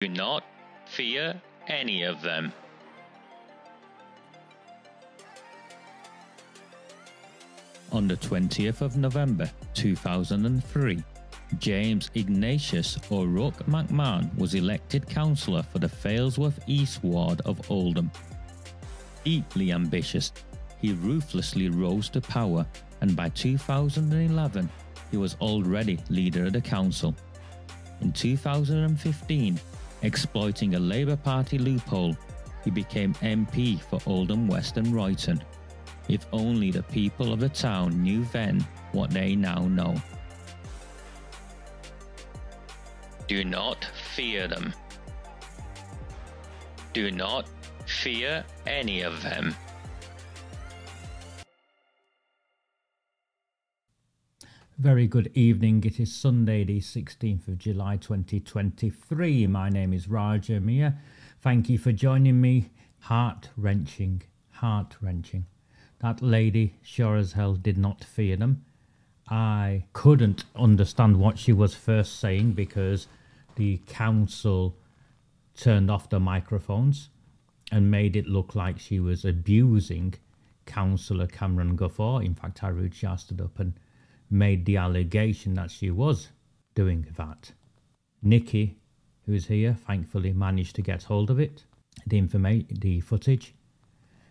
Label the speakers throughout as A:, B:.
A: Do not fear any of them. On the 20th of November 2003, James Ignatius O'Rourke McMahon was elected councillor for the Failsworth East Ward of Oldham. Deeply ambitious, he ruthlessly rose to power, and by 2011 he was already leader of the council. In 2015, exploiting a Labour Party loophole, he became MP for Oldham West and Royton. If only the people of the town knew then what they now know. Do not fear them. Do not fear any of them.
B: Very good evening. It is Sunday the 16th of July 2023. My name is RAJA MIAH. Thank you for joining me. Heart-wrenching, heart-wrenching. That lady sure as hell did not fear them. I couldn't understand what she was first saying because the council turned off the microphones and made it look like she was abusing Councillor Cameron Guffaw. In fact, AROOJ SHAH stood up and made the allegation that she was doing that. Nikki, who is here, thankfully managed to get hold of it, the footage,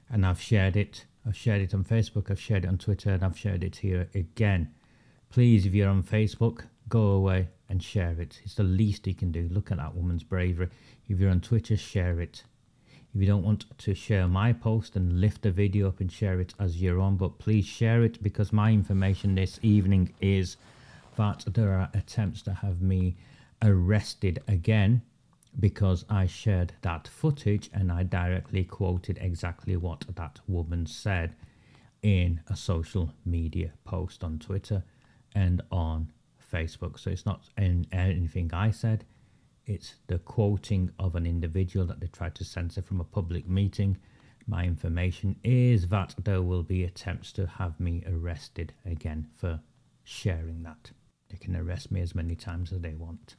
B: and I've shared it. I've shared it on Facebook, I've shared it on Twitter, and I've shared it here again. Please, if you're on Facebook, go away and share it. It's the least you can do. Look at that woman's bravery. If you're on Twitter, share it. If you don't want to share my post, then lift the video up and share it as your own, but please share it, because my information this evening is that there are attempts to have me arrested again because I shared that footage and I directly quoted exactly what that woman said in a social media post on Twitter and on Facebook. So it's not anything I said. It's the quoting of an individual that they tried to censor from a public meeting. My information is that there will be attempts to have me arrested again for sharing that. They can arrest me as many times as they want.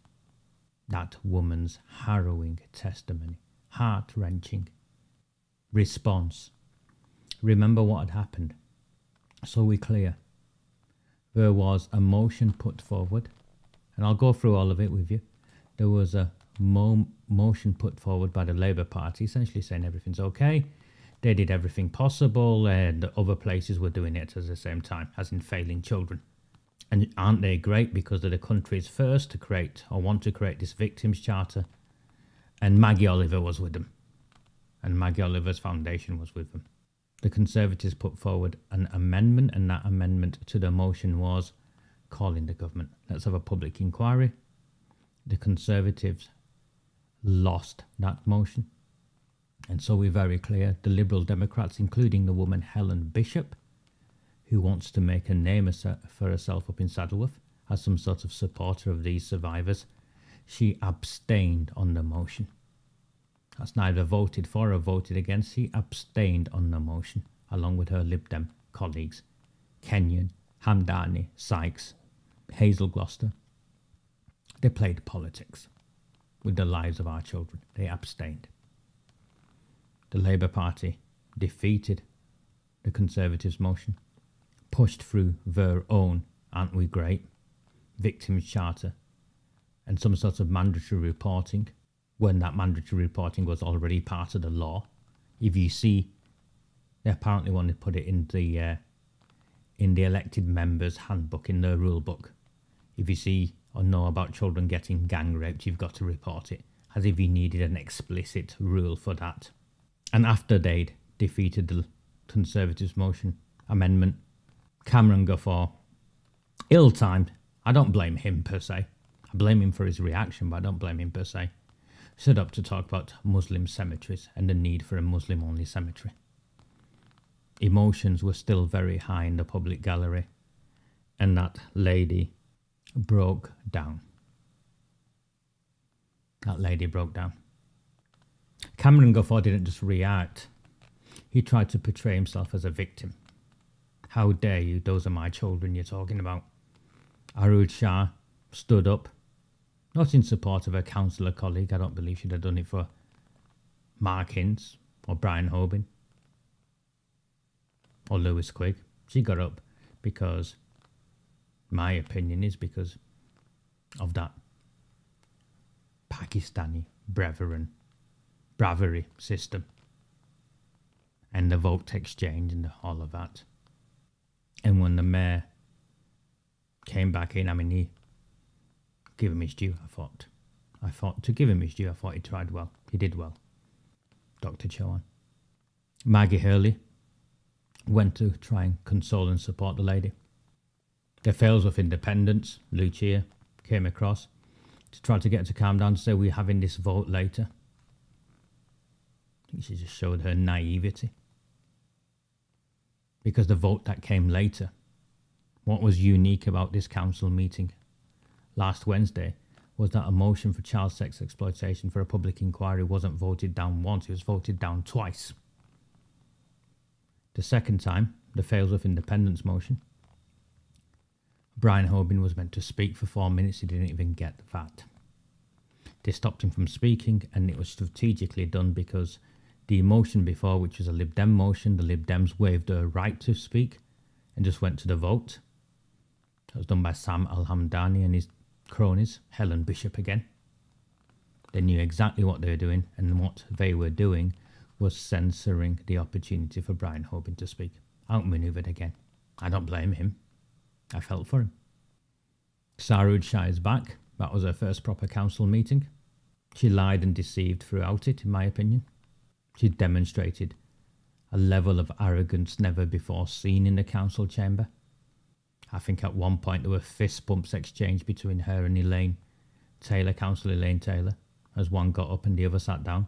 B: That woman's harrowing testimony, heart-wrenching response. Remember what had happened. So we're clear. There was a motion put forward, and I'll go through all of it with you. There was a motion put forward by the Labour Party, essentially saying everything's okay. They did everything possible, and other places were doing it at the same time, as in failing children. And aren't they great, because they're the country's first to create or want to create this victims charter? And Maggie Oliver was with them. And Maggie Oliver's foundation was with them. The Conservatives put forward an amendment, and that amendment to the motion was calling the government. Let's have a public inquiry. The Conservatives lost that motion. And so we're very clear. The Liberal Democrats, including the woman Helen Bishop, who wants to make a name for herself up in Saddleworth as some sort of supporter of these survivors, she abstained on the motion. That's neither voted for or voted against. She abstained on the motion, along with her Lib Dem colleagues, Kenyon, Hamdani, Sykes, Hazel Gloucester. They played politics with the lives of our children. They abstained. The Labour Party defeated the Conservatives' motion, pushed through their own, aren't we great, victims charter and some sort of mandatory reporting, when that mandatory reporting was already part of the law. If you see, they apparently want to put it in the elected members' handbook, in their rule book. If you see or know about children getting gang raped, you've got to report it, as if you needed an explicit rule for that. And after they'd defeated the Conservatives' motion amendment, Cameron Guffaw, ill-timed, I don't blame him per se, I blame him for his reaction, but I don't blame him per se, stood up to talk about Muslim cemeteries and the need for a Muslim-only cemetery. Emotions were still very high in the public gallery, and that lady broke down. That lady broke down. Cameron Guffaw didn't just react, he tried to portray himself as a victim. How dare you, those are my children you're talking about. AROOJ SHAH stood up Not in support of a councillor colleague. I don't believe she'd have done it for Mark Hinds or Brian Hoban or Lewis Quigg. She got up because, my opinion is because of that Pakistani bravery system and the vote exchange and all of that. And when the mayor came back in, I mean, he give him his due. I thought to give him his due. I thought he tried well. He did well. Dr. Chauhan. Maggie Hurley went to try and console and support the lady. The Failsworth Independents, Lucia, came across to try to get her to calm down, to say we're having this vote later. I think she just showed her naivety. Because the vote that came later, what was unique about this council meeting last Wednesday was that a motion for child sex exploitation for a public inquiry wasn't voted down once, it was voted down twice. The second time, the Failsworth Independence motion, Brian Hoban was meant to speak for 4 minutes, he didn't even get that. They stopped him from speaking, and it was strategically done because the motion before, which was a Lib Dem motion, the Lib Dems waived their right to speak and just went to the vote. That was done by Sam Al-Hamdani and his cronies, Helen Bishop again. They knew exactly what they were doing, and what they were doing was censoring the opportunity for Brian Hoban to speak. Outmaneuvered again. I don't blame him. I felt for him. RAJA Shah is back. That was her first proper council meeting. She lied and deceived throughout it, in my opinion. She demonstrated a level of arrogance never before seen in the council chamber. I think at one point there were fist bumps exchanged between her and Elaine Taylor, Councillor Elaine Taylor, as one got up and the other sat down,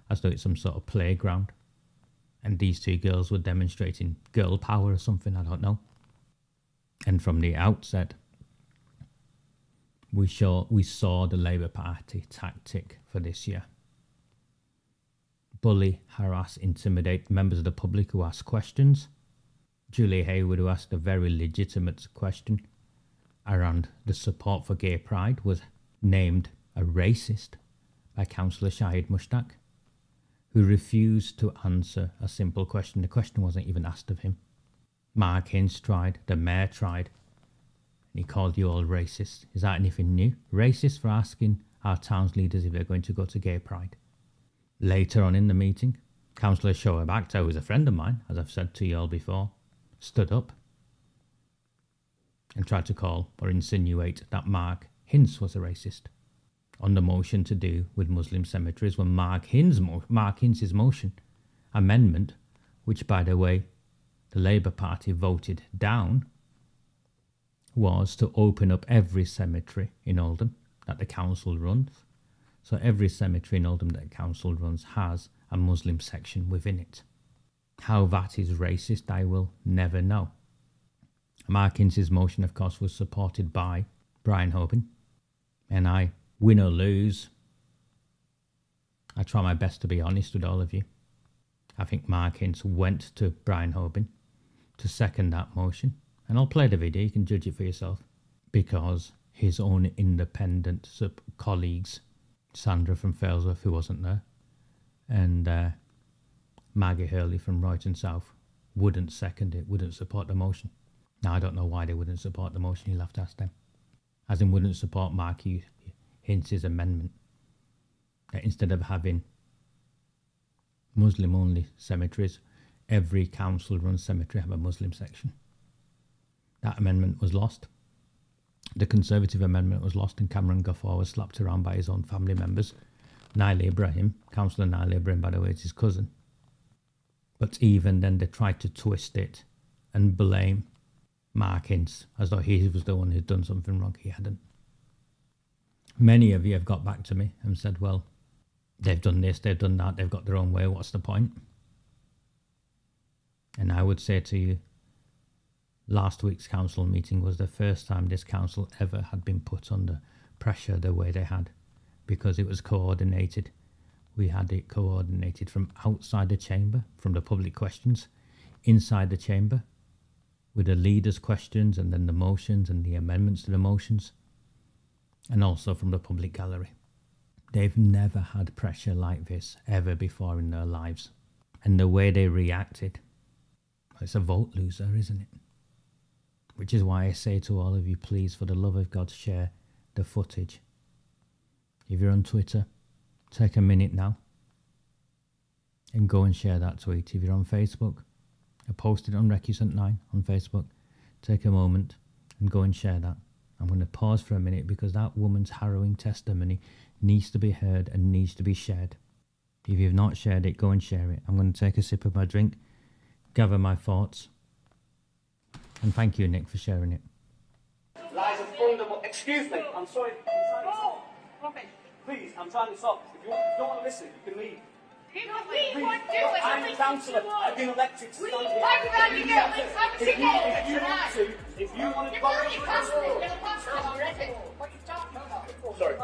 B: as though it's some sort of playground. And these two girls were demonstrating girl power or something, I don't know. And from the outset, we saw the Labour Party tactic for this year. Bully, harass, intimidate members of the public who ask questions. Julie Hayward, who asked a very legitimate question around the support for gay pride, was named a racist by Councillor SHAID MUSHTAQ, who refused to answer a simple question. The question wasn't even asked of him. Mark Hinds tried, the mayor tried, and he called you all racist. Is that anything new? Racist for asking our town's leaders if they're going to go to gay pride. Later on in the meeting, Councillor Shoaib Akhtar, who was a friend of mine, as I've said to you all before, stood up and tried to call or insinuate that Mark Hinds was a racist on the motion to do with Muslim cemeteries, when Mark Hinds' motion, amendment, which by the way the Labour Party voted down, was to open up every cemetery in Oldham that the council runs. So every cemetery in Oldham that the council runs has a Muslim section within it. How that is racist, I will never know. Mark Hinds' motion, of course, was supported by Brian Hoban. And I, win or lose, I try my best to be honest with all of you. I think Mark Hinds went to Brian Hoban to second that motion. And I'll play the video, you can judge it for yourself. Because his own independent colleagues, Sandra from Failsworth, who wasn't there, and Maggie Hurley from Royton South, wouldn't second it, wouldn't support the motion. Now, I don't know why they wouldn't support the motion, you'll have to ask them. As in, wouldn't support Mark Hinds' amendment. That instead of having Muslim-only cemeteries, every council-run cemetery have a Muslim section. That amendment was lost. The Conservative amendment was lost, and Cameron Guffaw was slapped around by his own family members. Nail Ibrahim, Councillor Nail Ibrahim, by the way, is his cousin. But even then, they tried to twist it and blame Mark Hinds as though he was the one who'd done something wrong. He hadn't. Many of you have got back to me and said, well, they've done this, they've done that, they've got their own way, what's the point? And I would say to you, last week's council meeting was the first time this council ever had been put under pressure the way they had, because it was coordinated. We had it coordinated from outside the chamber, from the public questions, inside the chamber, with the leaders' questions and then the motions and the amendments to the motions. and also from the public gallery. They've never had pressure like this ever before in their lives. And the way they reacted, it's a vote loser, isn't it? Which is why I say to all of you, please, for the love of God, share the footage. If you're on Twitter, take a minute now and go and share that tweet. If you're on Facebook, I posted it on Recusant Nine on Facebook. Take a moment and go and share that. I'm going to pause for a minute because that woman's harrowing testimony needs to be heard and needs to be shared. If you've not shared it, go and share it. I'm going to take a sip of my drink, gather my thoughts, and thank you, Nick, for sharing it.
C: Lies are fundamental. Excuse me, I'm sorry. Please, I'm trying to stop. If you don't want to listen, you can leave. I'm the councillor. I've been elected to stand here. If you want to follow the council. Sorry.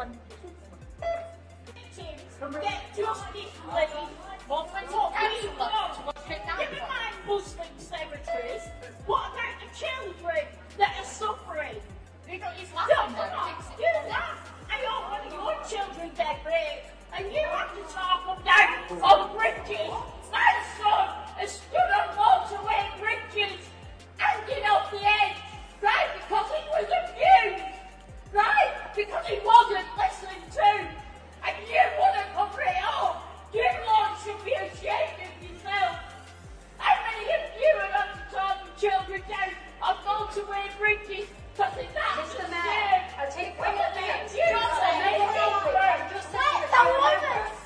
D: Get justice, lady. Never mind Muslim cemeteries. What about the children that are suffering? Don't you laugh. I don't want your children get raped, and you have to talk them down on bridges. My son has stood on motorway bridges, hanging off the edge, right, because he was abused, right, because he wasn't listened to, and you want to cover it up. You lot should be ashamed of yourself. How many of you are going to talk the children down on motorway bridges? Because if that's the man, I take one of them. You just let the woman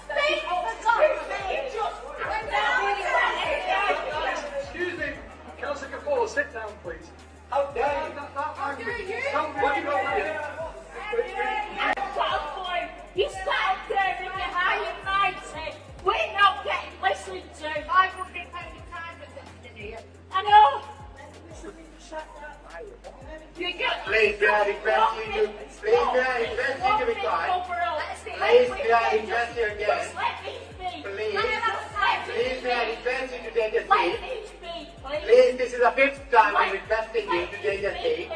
D: speak for God's sake.
C: Excuse me, Councillor Kapoor, sit down, please. How dare you? How dare you? What you got here?
D: You sat there in your high and mighty. We're not getting listened to. I wouldn't have any time with this idiot. I know.
E: Please, may I request you to be quiet. Please, may I request you again. Please, may I request you to take a seat. Please, this is the 5th time I'm requesting you to take a seat.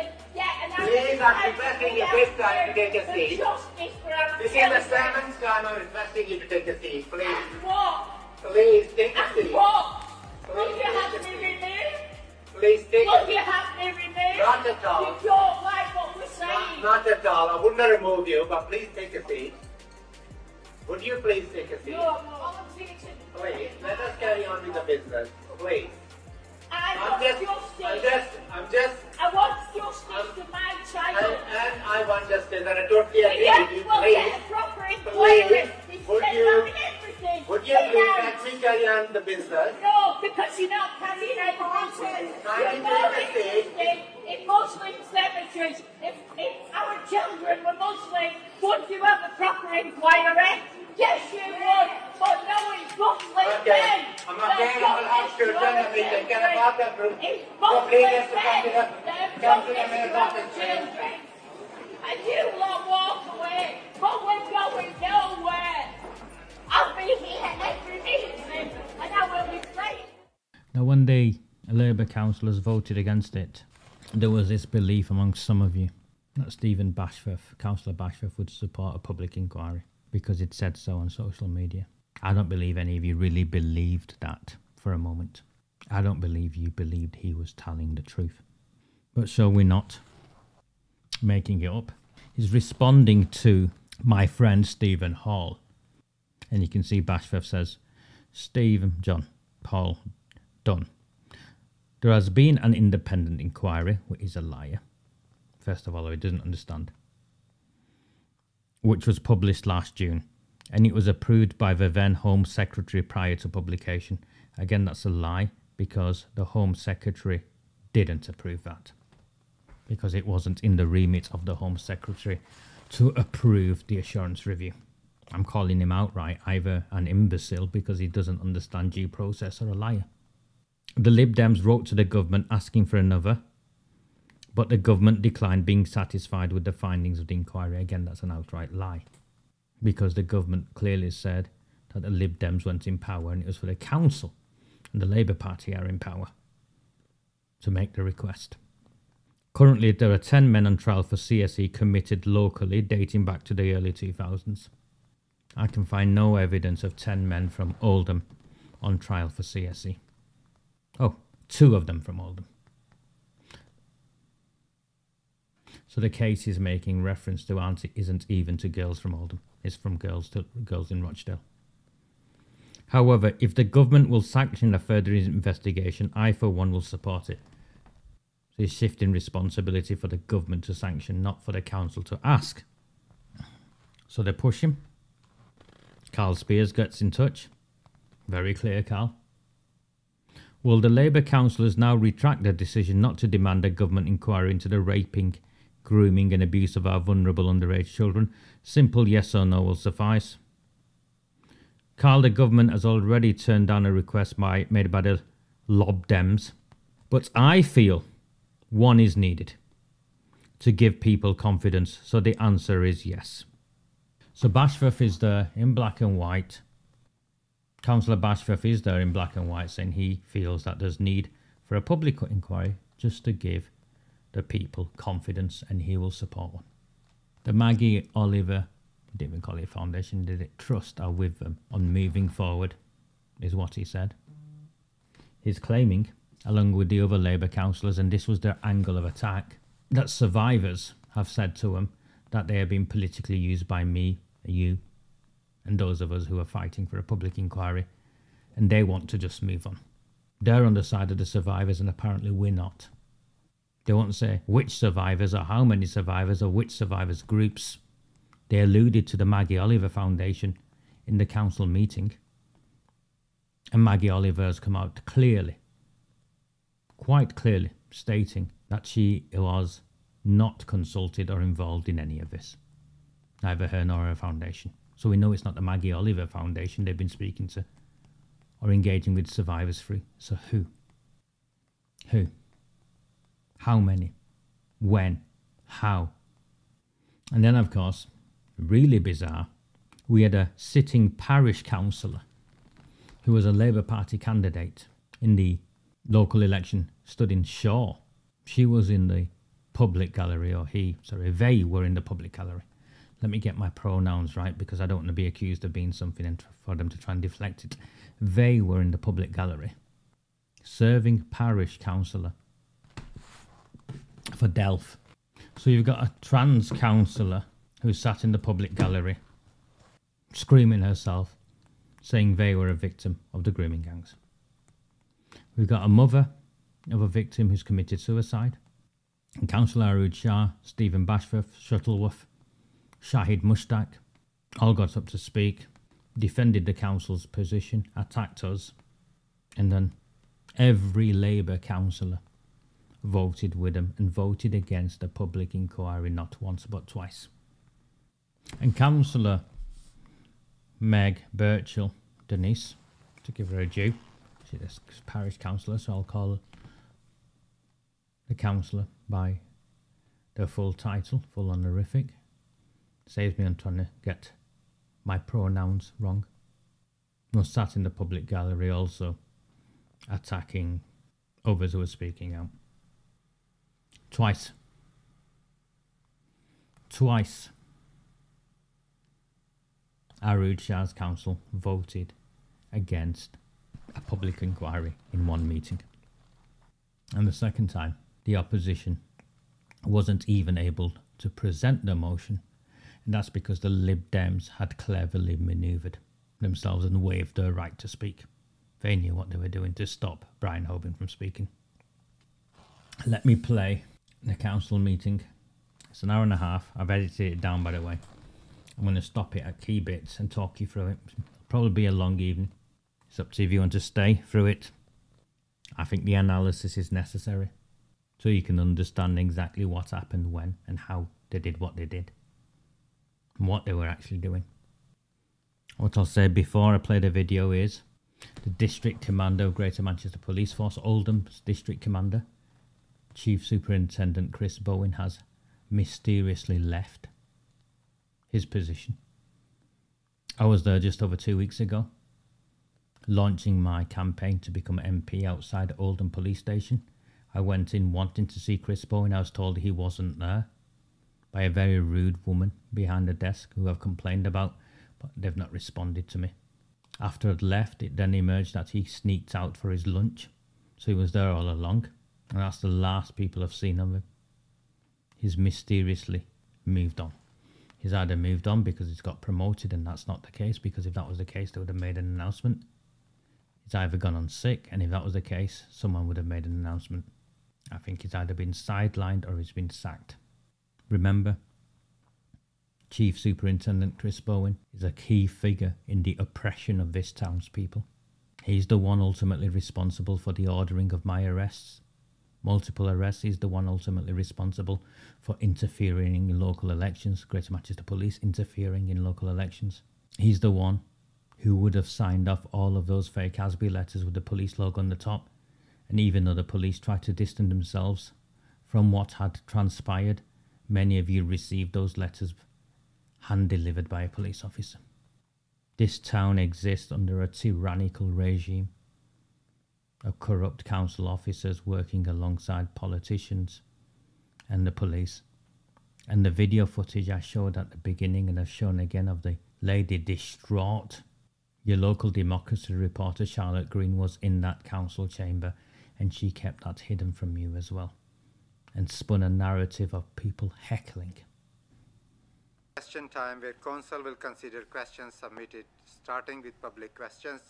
E: Please, I'm requesting you 5th time to take a seat. This is the 7th time I'm requesting you to take a seat. Please. Please, take a seat.
D: Will you have me removed?
E: Please take a seat.
D: Will you have me removed?
E: Not at all.
D: You don't like what we're saying.
E: Not at all. I wouldn't remove you, but please take a seat. Would you please take a seat?
D: No.
E: Please, let us carry on with the business. Please.
D: I want justice to my child.
E: And I want justice, and I totally agree
D: Yes,
E: with you.
D: we'll
E: Please.
D: get a proper inquiry.
E: Would you please let me carry on the business?
D: No, because you're not carrying evidence. You're more interested in Muslim cemeteries. If our children were Muslim, would you have a proper inquiry? Yes, you would. But no, it's Muslim men.
E: I'm not saying I will have children and we can get about that group.
D: It's
E: So please
D: Muslim
E: let
D: men.
E: come to the mayor's office.
D: Children. And you lot walk away. But we're going nowhere. I'll be here every meeting, and I will be playing.
B: Now, when the Labour councillors voted against it, there was this belief amongst some of you that Stephen Bashforth, Councillor Bashforth, would support a public inquiry because it said so on social media. I don't believe any of you really believed that for a moment. I don't believe you believed he was telling the truth. But so we're not making it up. He's responding to my friend Stephen Hall. And you can see Bashforth says, Steve, John, Paul, done. There has been an independent inquiry, which is a liar. First of all, he doesn't understand. Which was published last June. And it was approved by the then Home Secretary prior to publication. Again, that's a lie, because the Home Secretary didn't approve that. Because it wasn't in the remit of the Home Secretary to approve the assurance review. I'm calling him outright either an imbecile because he doesn't understand due process, or a liar. The Lib Dems wrote to the government asking for another, but the government declined being satisfied with the findings of the inquiry. Again, that's an outright lie, because the government clearly said that the Lib Dems weren't in power and it was for the council and the Labour Party are in power to make the request. Currently, there are 10 men on trial for CSE committed locally dating back to the early 2000s. I can find no evidence of 10 men from Oldham on trial for CSE. Oh, 2 of them from Oldham. So the case is making reference to isn't even to girls from Oldham. It's from girls to girls in Rochdale. However, if the government will sanction a further investigation, I for one will support it. So it's shifting responsibility for the government to sanction, not for the council to ask. So they push him. Carl Spears gets in touch. Very clear, Carl. Will the Labour councillors now retract their decision not to demand a government inquiry into the raping, grooming and abuse of our vulnerable underage children? Simple yes or no will suffice. Carl, the government has already turned down a request made by the Lob Dems, but I feel one is needed to give people confidence, so the answer is yes. So Bashforth is there in black and white. Councillor Bashforth is there in black and white saying he feels that there's need for a public inquiry just to give the people confidence, and he will support one. The Maggie Oliver, didn't even call it foundation, did it? Trust are with them on moving forward, is what he said. He's claiming, along with the other Labour councillors, and this was their angle of attack, that survivors have said to him that they have been politically used by me, you, and those of us who are fighting for a public inquiry, and they want to just move on. They're on the side of the survivors, and apparently we're not. They won't say which survivors or how many survivors or which survivors groups. They alluded to the Maggie Oliver Foundation in the council meeting, and Maggie Oliver has come out clearly, quite clearly, stating that she was not consulted or involved in any of this. Neither her nor her foundation. So we know it's not the Maggie Oliver Foundation they've been speaking to or engaging with survivors through. So who? Who? How many? When? How? And then, of course, really bizarre, we had a sitting parish councillor who was a Labour Party candidate in the local election, stood in Shaw. She was in the public gallery, or they were in the public gallery. Let me get my pronouns right, because I don't want to be accused of being something and for them to try and deflect it. They were in the public gallery, serving parish councillor for Delph. So you've got a trans councillor who sat in the public gallery, screaming herself, saying they were a victim of the grooming gangs. We've got a mother of a victim who's committed suicide. And Councillor AROOJ SHAH, Stephen Bashforth, Shuttleworth, SHAID MUSHTAQ, all got up to speak, defended the council's position, attacked us, and then every Labour councillor voted with them and voted against a public inquiry not once but twice. And Councillor Meg Birchall, Denise, to give her a due, she's a parish councillor, so I'll call her the councillor by their full title, full honorific. Saves me on trying to get my pronouns wrong. Was sat in the public gallery also attacking others who were speaking out. Twice. AROOJ SHAH's council voted against a public inquiry in one meeting. And the second time, the opposition wasn't even able to present the motion, and that's because the Lib Dems had cleverly manoeuvred themselves and waived their right to speak. They knew what they were doing to stop Brian Hoban from speaking. Let me play the council meeting. It's an hour and a half. I've edited it down, by the way. I'm going to stop it at key bits and talk you through it. It'll probably be a long evening. It's up to you if you want to stay through it. I think the analysis is necessary so you can understand exactly what happened when and how they did what they did and what they were actually doing. What I'll say before I play the video is the District Commander of Greater Manchester Police Force, Oldham's District Commander, Chief Superintendent Chris Bowen, has mysteriously left his position. I was there just over 2 weeks ago, launching my campaign to become MP outside Oldham Police Station. I went in wanting to see Chris Bowen. I was told he wasn't there by a very rude woman behind the desk who I've complained about, but they've not responded to me. After I'd left, it then emerged that he sneaked out for his lunch, so he was there all along, and that's the last people I've seen of him. He's mysteriously moved on. He's either moved on because he's got promoted, and that's not the case, because if that was the case, they would have made an announcement. He's either gone on sick, and if that was the case, someone would have made an announcement. I think he's either been sidelined or he's been sacked. Remember, Chief Superintendent Chris Bowen is a key figure in the oppression of this townspeople. He's the one ultimately responsible for the ordering of my arrests. Multiple arrests. He's the one ultimately responsible for interfering in local elections. Greater Manchester Police interfering in local elections. He's the one who would have signed off all of those fake Asby letters with the police logo on the top. And even though the police tried to distance themselves from what had transpired, many of you received those letters hand-delivered by a police officer. This town exists under a tyrannical regime of corrupt council officers working alongside politicians and the police. And the video footage I showed at the beginning and I've shown again of the lady distraught. Your local democracy reporter Charlotte Green was in that council chamber, and she kept that hidden from you as well, and spun a narrative of people heckling.
F: Question time, where council will consider questions submitted, starting with public questions.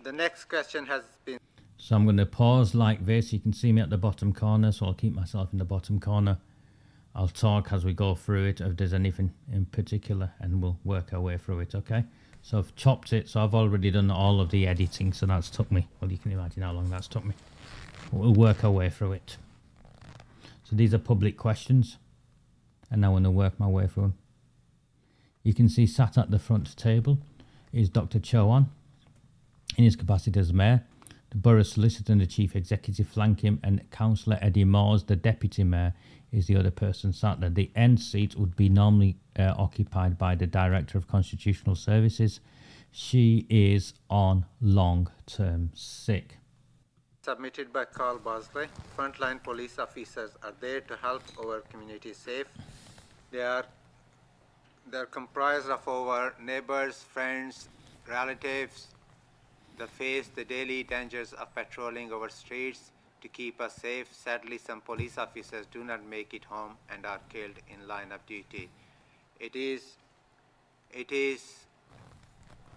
F: The next question has been...
B: So I'm going to pause like this. You can see me at the bottom corner, so I'll keep myself in the bottom corner. I'll talk as we go through it if there's anything in particular, and we'll work our way through it, okay? So I've chopped it, so I've already done all of the editing, so that's took me, well, you can imagine how long that's took me. But we'll work our way through it. So these are public questions, and I want to work my way through them. You can see sat at the front table is Dr. Chowan in his capacity as mayor. The borough solicitor and the chief executive flank him, and Councillor Eddie Moores, the deputy mayor, is the other person sat there. The end seat would be normally occupied by the director of constitutional services. She is on long-term sick.
F: Submitted by Carl Bosley. Frontline police officers are there to help our community safe. They're comprised of our neighbors, friends, relatives that face the daily dangers of patrolling our streets to keep us safe. Sadly, some police officers do not make it home and are killed in line of duty. It is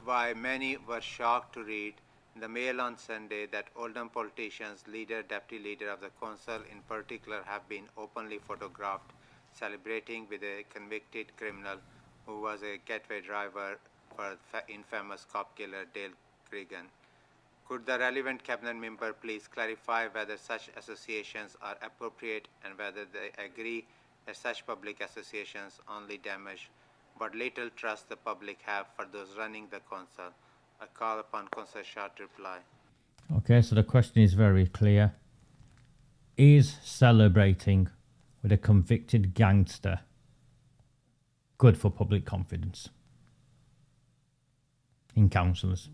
F: why many were shocked to read in the Mail on Sunday that Oldham politicians, leader, deputy leader of the council in particular, have been openly photographed celebrating with a convicted criminal who was a getaway driver for the infamous cop killer Dale Cregan. Could the relevant cabinet member please clarify whether such associations are appropriate and whether they agree that such public associations only damage but little trust the public have for those running the council? I call upon Councillor Shah to reply.
B: Okay, so the question is very clear. Is celebrating with a convicted gangster good for public confidence in councillors?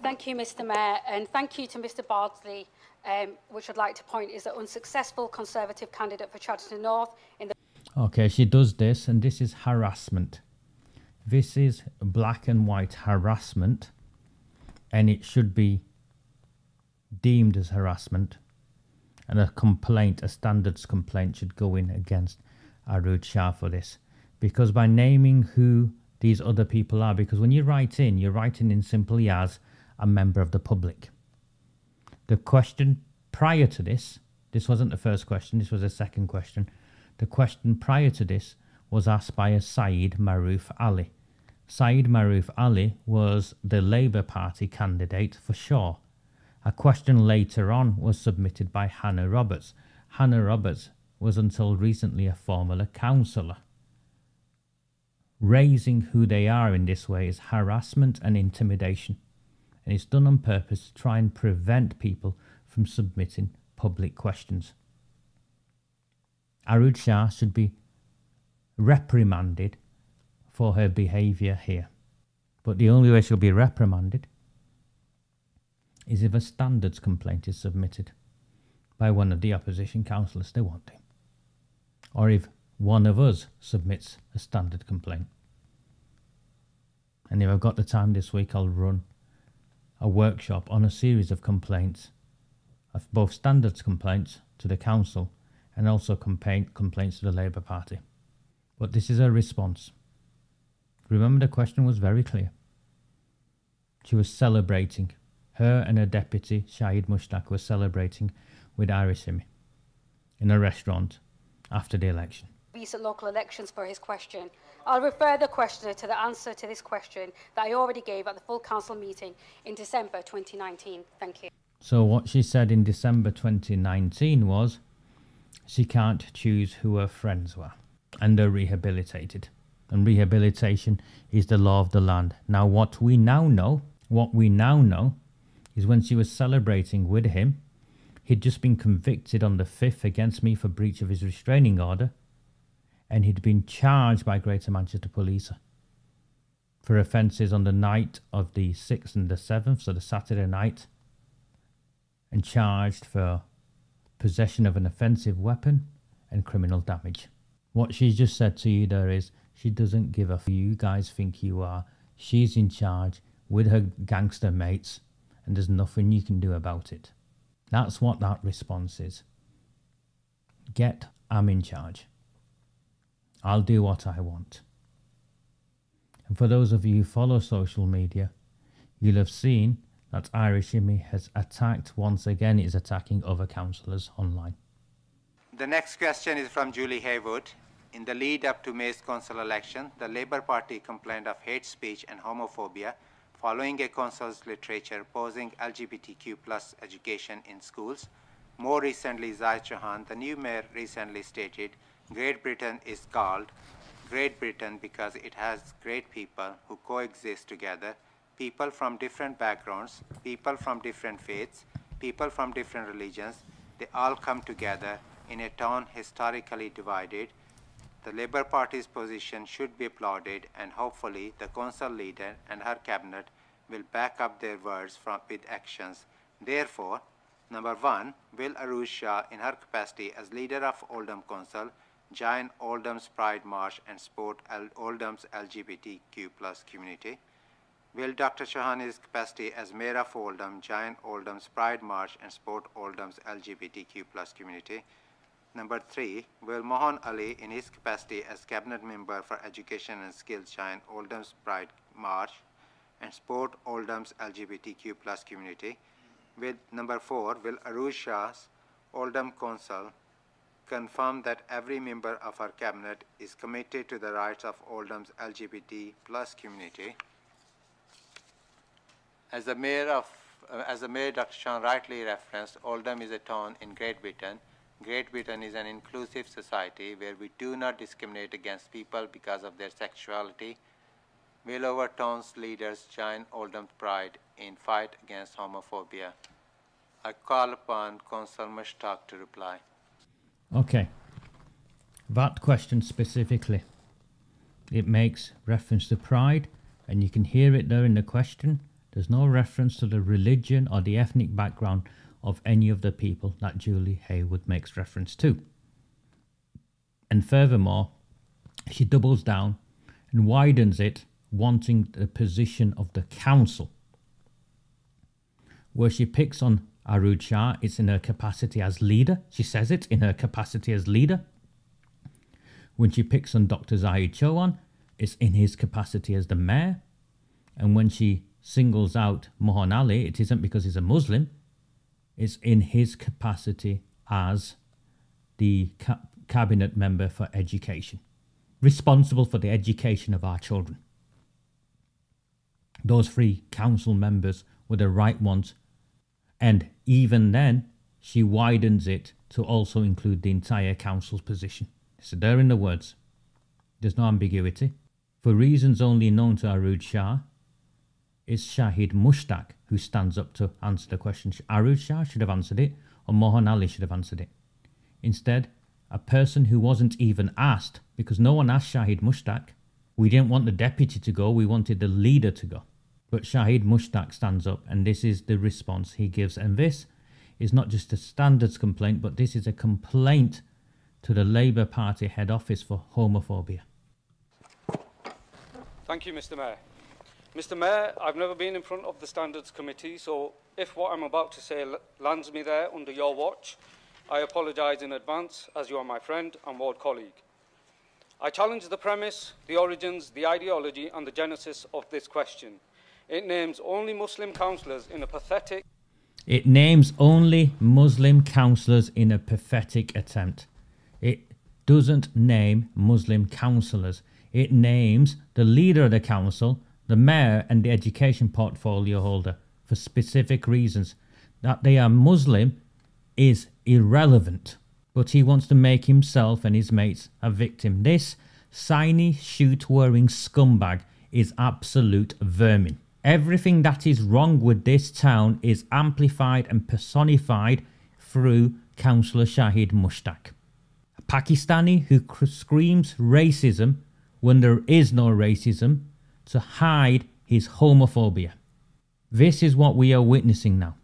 G: Thank you, Mr Mayor, and thank you to Mr Bardsley, which I'd like to point is an unsuccessful Conservative candidate for Chadderton North.
B: Okay, she does this, and this is harassment. This is black and white harassment, and it should be deemed as harassment, and a complaint, a standards complaint, should go in against AROOJ SHAH for this, because by naming who these other people are, because when you write in, you're writing in simply as a member of the public. The question prior to this wasn't the first question, this was the second question. The question prior to this was asked by a Saeed Maroof Ali. Saeed Maroof Ali was the Labour Party candidate for Shaw. A question later on was submitted by Hannah Roberts. Hannah Roberts was until recently a former councillor. Raising who they are in this way is harassment and intimidation, and it's done on purpose to try and prevent people from submitting public questions. AROOJ SHAH should be reprimanded for her behaviour here, but the only way she'll be reprimanded is if a standards complaint is submitted by one of the opposition councillors, they want it. Or if one of us submits a standard complaint. And if I've got the time this week, I'll run a workshop on a series of complaints, of both standards complaints to the council and also complaints to the Labour Party. But this is a response. Remember, the question was very clear. She was celebrating. Her and her deputy, SHAID MUSHTAQ, were celebrating with Irish MIAH in a restaurant after the election.
G: Recent local elections for his question. I'll refer the questioner to the answer to this question that I already gave at the full council meeting in December 2019. Thank you.
B: So what she said in December 2019 was she can't choose who her friends were, and they're rehabilitated. And rehabilitation is the law of the land. Now what we now know is when she was celebrating with him, he'd just been convicted on the 5th against me for breach of his restraining order, and he'd been charged by Greater Manchester Police for offences on the night of the 6th and the 7th, so the Saturday night, and charged for possession of an offensive weapon and criminal damage. What she's just said to you there is she doesn't give a f*** who you guys think you are. She's in charge with her gangster mates, and there's nothing you can do about it. That's what that response is. I'm in charge. I'll do what I want. And for those of you who follow social media, you'll have seen that Irish MIAH has attacked, once again, is attacking other councillors online.
F: The next question is from Julie Haywood. In the lead up to May's council election, the Labour Party complained of hate speech and homophobia following a council's literature opposing LGBTQ+ education in schools. More recently, Zahid Chauhan, the new mayor, recently stated, Great Britain is called Great Britain because it has great people who coexist together, people from different backgrounds, people from different faiths, people from different religions. They all come together in a town historically divided. The Labour Party's position should be applauded, and hopefully the council leader and her cabinet will back up their words with actions. Therefore, number 1, will AROOJ SHAH, in her capacity as leader of Oldham Council, join Oldham's Pride March and support Oldham's LGBTQ+ community? Will Dr. Chauhan, in his capacity as Mayor of Oldham, join Oldham's Pride March and support Oldham's LGBTQ+ community? Number 3, will Mohan Ali, in his capacity as Cabinet Member for Education and Skills, join Oldham's Pride March and support Oldham's LGBTQ+ community? With number 4, will AROOJ SHAH's Oldham Council confirm that every member of our cabinet is committed to the rights of Oldham's LGBT+ community? As the Mayor, Dr. Chauhan rightly referenced, Oldham is a town in Great Britain. Great Britain is an inclusive society where we do not discriminate against people because of their sexuality. Will our town's leaders join Oldham's Pride in fight against homophobia? I call upon Councillor MUSHTAQ to reply.
B: Okay, that question specifically, it makes reference to pride, and you can hear it there in the question. There's no reference to the religion or the ethnic background of any of the people that Julie Haywood makes reference to. And furthermore, she doubles down and widens it, wanting the position of the council. Where she picks on AROOJ SHAH, it's in her capacity as leader. She says it in her capacity as leader. When she picks on Dr. Zahid Chauhan, it's in his capacity as the mayor. And when she singles out Mohan Ali, it isn't because he's a Muslim. It's in his capacity as the cabinet member for education, responsible for the education of our children. Those 3 council members were the right ones. And even then, she widens it to also include the entire council's position. So there in the words. There's no ambiguity. For reasons only known to AROOJ SHAH, it's SHAID MUSHTAQ who stands up to answer the question. AROOJ SHAH should have answered it, or Mohan Ali should have answered it. Instead, a person who wasn't even asked, because no one asked SHAID MUSHTAQ. We didn't want the deputy to go, we wanted the leader to go. But SHAID MUSHTAQ stands up, and this is the response he gives. And this is not just a standards complaint, but this is a complaint to the Labour Party head office for homophobia.
H: Thank you, Mr. Mayor. Mr. Mayor, I've never been in front of the Standards Committee, so if what I'm about to say lands me there under your watch, I apologise in advance, as you are my friend and ward colleague. I challenge the premise, the origins, the ideology and the genesis of this question. It names only Muslim councillors in a pathetic...
B: It names only Muslim councillors in a pathetic attempt. It doesn't name Muslim councillors. It names the leader of the council, the mayor and the education portfolio holder for specific reasons. That they are Muslim is irrelevant, but he wants to make himself and his mates a victim. This shiny shoot-wearing scumbag is absolute vermin. Everything that is wrong with this town is amplified and personified through Councillor SHAID MUSHTAQ. A Pakistani who screams racism when there is no racism to hide his homophobia. This is what we are witnessing now.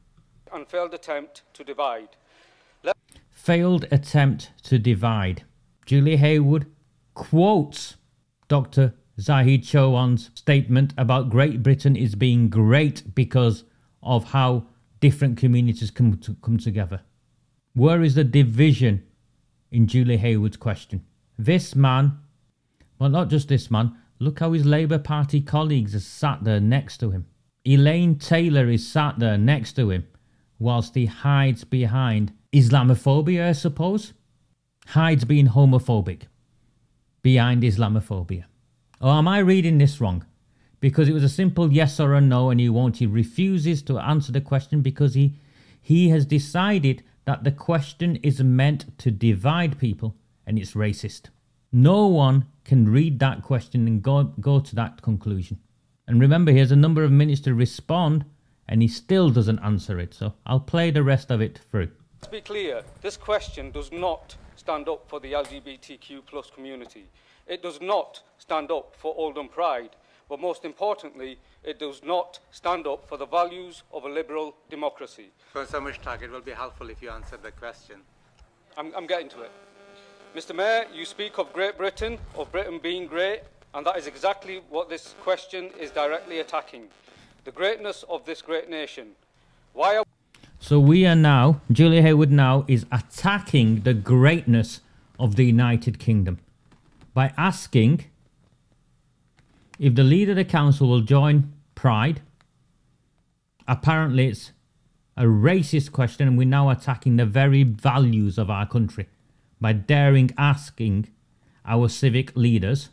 H: And failed attempt to divide.
B: Failed attempt to divide. Julie Haywood quotes Dr. Zahid Chauhan's statement about Great Britain is being great because of how different communities come together. Where is the division in Julie Haywood's question? This man, well, not just this man, look how his Labour Party colleagues are sat there next to him. Elaine Taylor is sat there next to him whilst he hides behind Islamophobia, I suppose. Hides being homophobic behind Islamophobia. Or am I reading this wrong? Because it was a simple yes or a no and he won't. He refuses to answer the question because he has decided that the question is meant to divide people and it's racist. No one can read that question and go to that conclusion. And remember, he has a number of minutes to respond and he still doesn't answer it. So I'll play the rest of it through.
H: Let's be clear, this question does not stand up for the LGBTQ+ community. It does not stand up for Oldham Pride, but most importantly, it does not stand up for the values of a liberal democracy.
F: Professor MUSHTAQ, it will be helpful if you answer the question.
H: I'm getting to it. Mr. Mayor, you speak of Great Britain, of Britain being great, and that is exactly what this question is directly attacking. The greatness of this great nation. Why are...
B: So we are now, Julie Haywood now is attacking the greatness of the United Kingdom by asking if the leader of the council will join Pride. Apparently it's a racist question and we're now attacking the very values of our country by daring asking our civic leaders,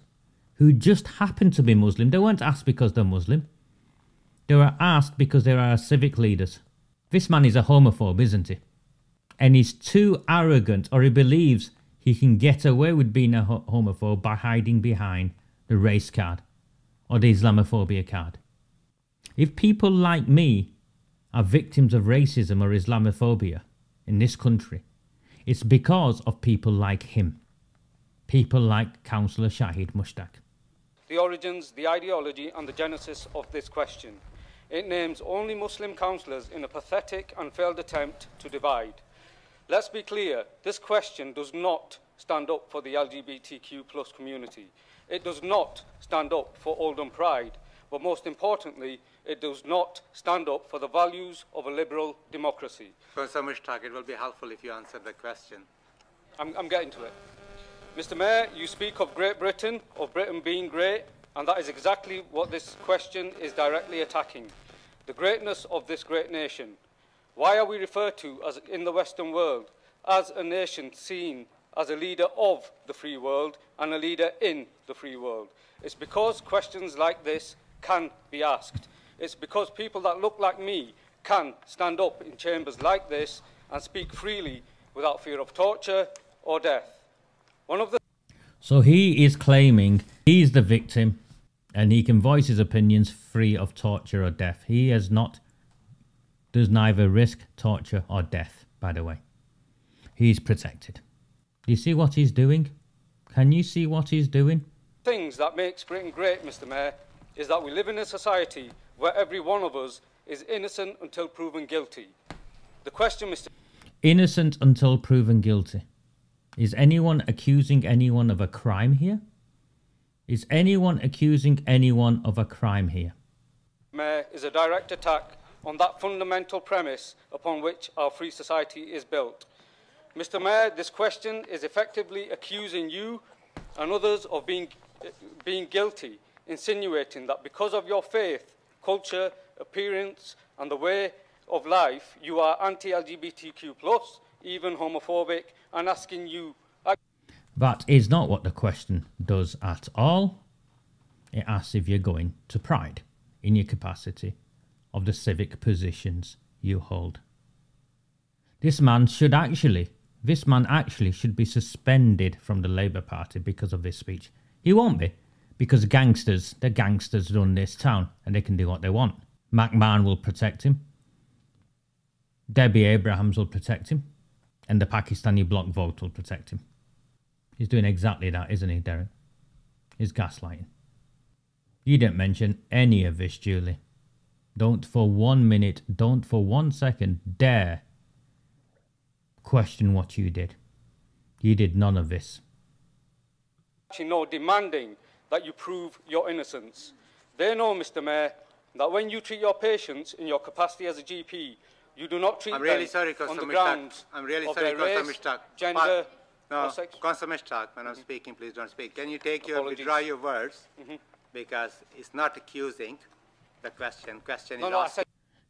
B: who just happen to be Muslim. They weren't asked because they're Muslim. They were asked because they are our civic leaders. This man is a homophobe, isn't he? And he's too arrogant, or he believes he can get away with being a homophobe by hiding behind the race card or the Islamophobia card. If people like me are victims of racism or Islamophobia in this country, it's because of people like him. People like Councillor SHAID MUSHTAQ.
H: The origins, the ideology and the genesis of this question. It names only Muslim councillors in a pathetic and failed attempt to divide. Let's be clear, this question does not stand up for the LGBTQ+ community. It does not stand up for Oldham Pride, but most importantly, it does not stand up for the values of a liberal democracy.
F: Professor MUSHTAQ, it will be helpful if you answer the question.
H: I'm getting to it. Mr. Mayor, you speak of Great Britain, of Britain being great, and that is exactly what this question is directly attacking. The greatness of this great nation. Why are we referred to as in the Western world as a nation seen as a leader of the free world and a leader in the free world? It's because questions like this can be asked. It's because people that look like me can stand up in chambers like this and speak freely without fear of torture or death.
B: So he is claiming he's the victim and he can voice his opinions free of torture or death. He does neither risk torture or death, by the way. He's protected. Do you see what he's doing? Can you see what he's doing?
H: Things that makes Britain great, Mr. Mayor, is that we live in a society where every one of us is innocent until proven guilty. The question, Mr.
B: Innocent until proven guilty. Is anyone accusing anyone of a crime here? Is anyone accusing anyone of a crime here?
H: Mayor, is a direct attack on that fundamental premise upon which our free society is built. Mr. Mayor, this question is effectively accusing you and others of being guilty, insinuating that because of your faith, culture, appearance and the way of life, you are anti-LGBTQ+, even homophobic, and asking you...
B: That is not what the question does at all. It asks if you're going to Pride in your capacity of the civic positions you hold. This man actually should be suspended from the Labour Party because of this speech. He won't be, because the gangsters run this town and they can do what they want. McMahon will protect him. Debbie Abrahams will protect him. And the Pakistani bloc vote will protect him. He's doing exactly that, isn't he, Derek? He's gaslighting. You didn't mention any of this, Julie. Don't for 1 minute, don't for 1 second dare question what you did. You did none of this.
H: No, demanding that you prove your innocence. They know, Mr. Mayor, that when you treat your patients in your capacity as a GP, you do not treat them on the grounds of their race, gender,
F: no, Councillor MUSHTAQ, when I'm speaking, please don't speak. Can you withdraw your words? Because it's not accusing the question. Question is asking.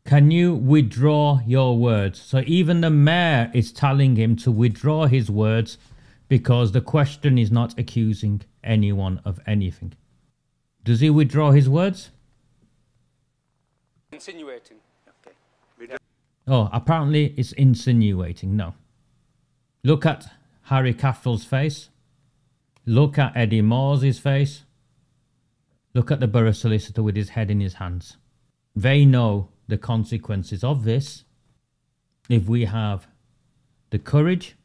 B: Can you withdraw your words? So even the mayor is telling him to withdraw his words because the question is not accusing anyone of anything. Does he withdraw his words?
H: Insinuating.
F: Okay.
B: Oh, apparently it's insinuating. No. Look at Harry Caftel's face. Look at Eddie Moore's face. Look at the borough solicitor with his head in his hands. They know the consequences of this if we have the courage,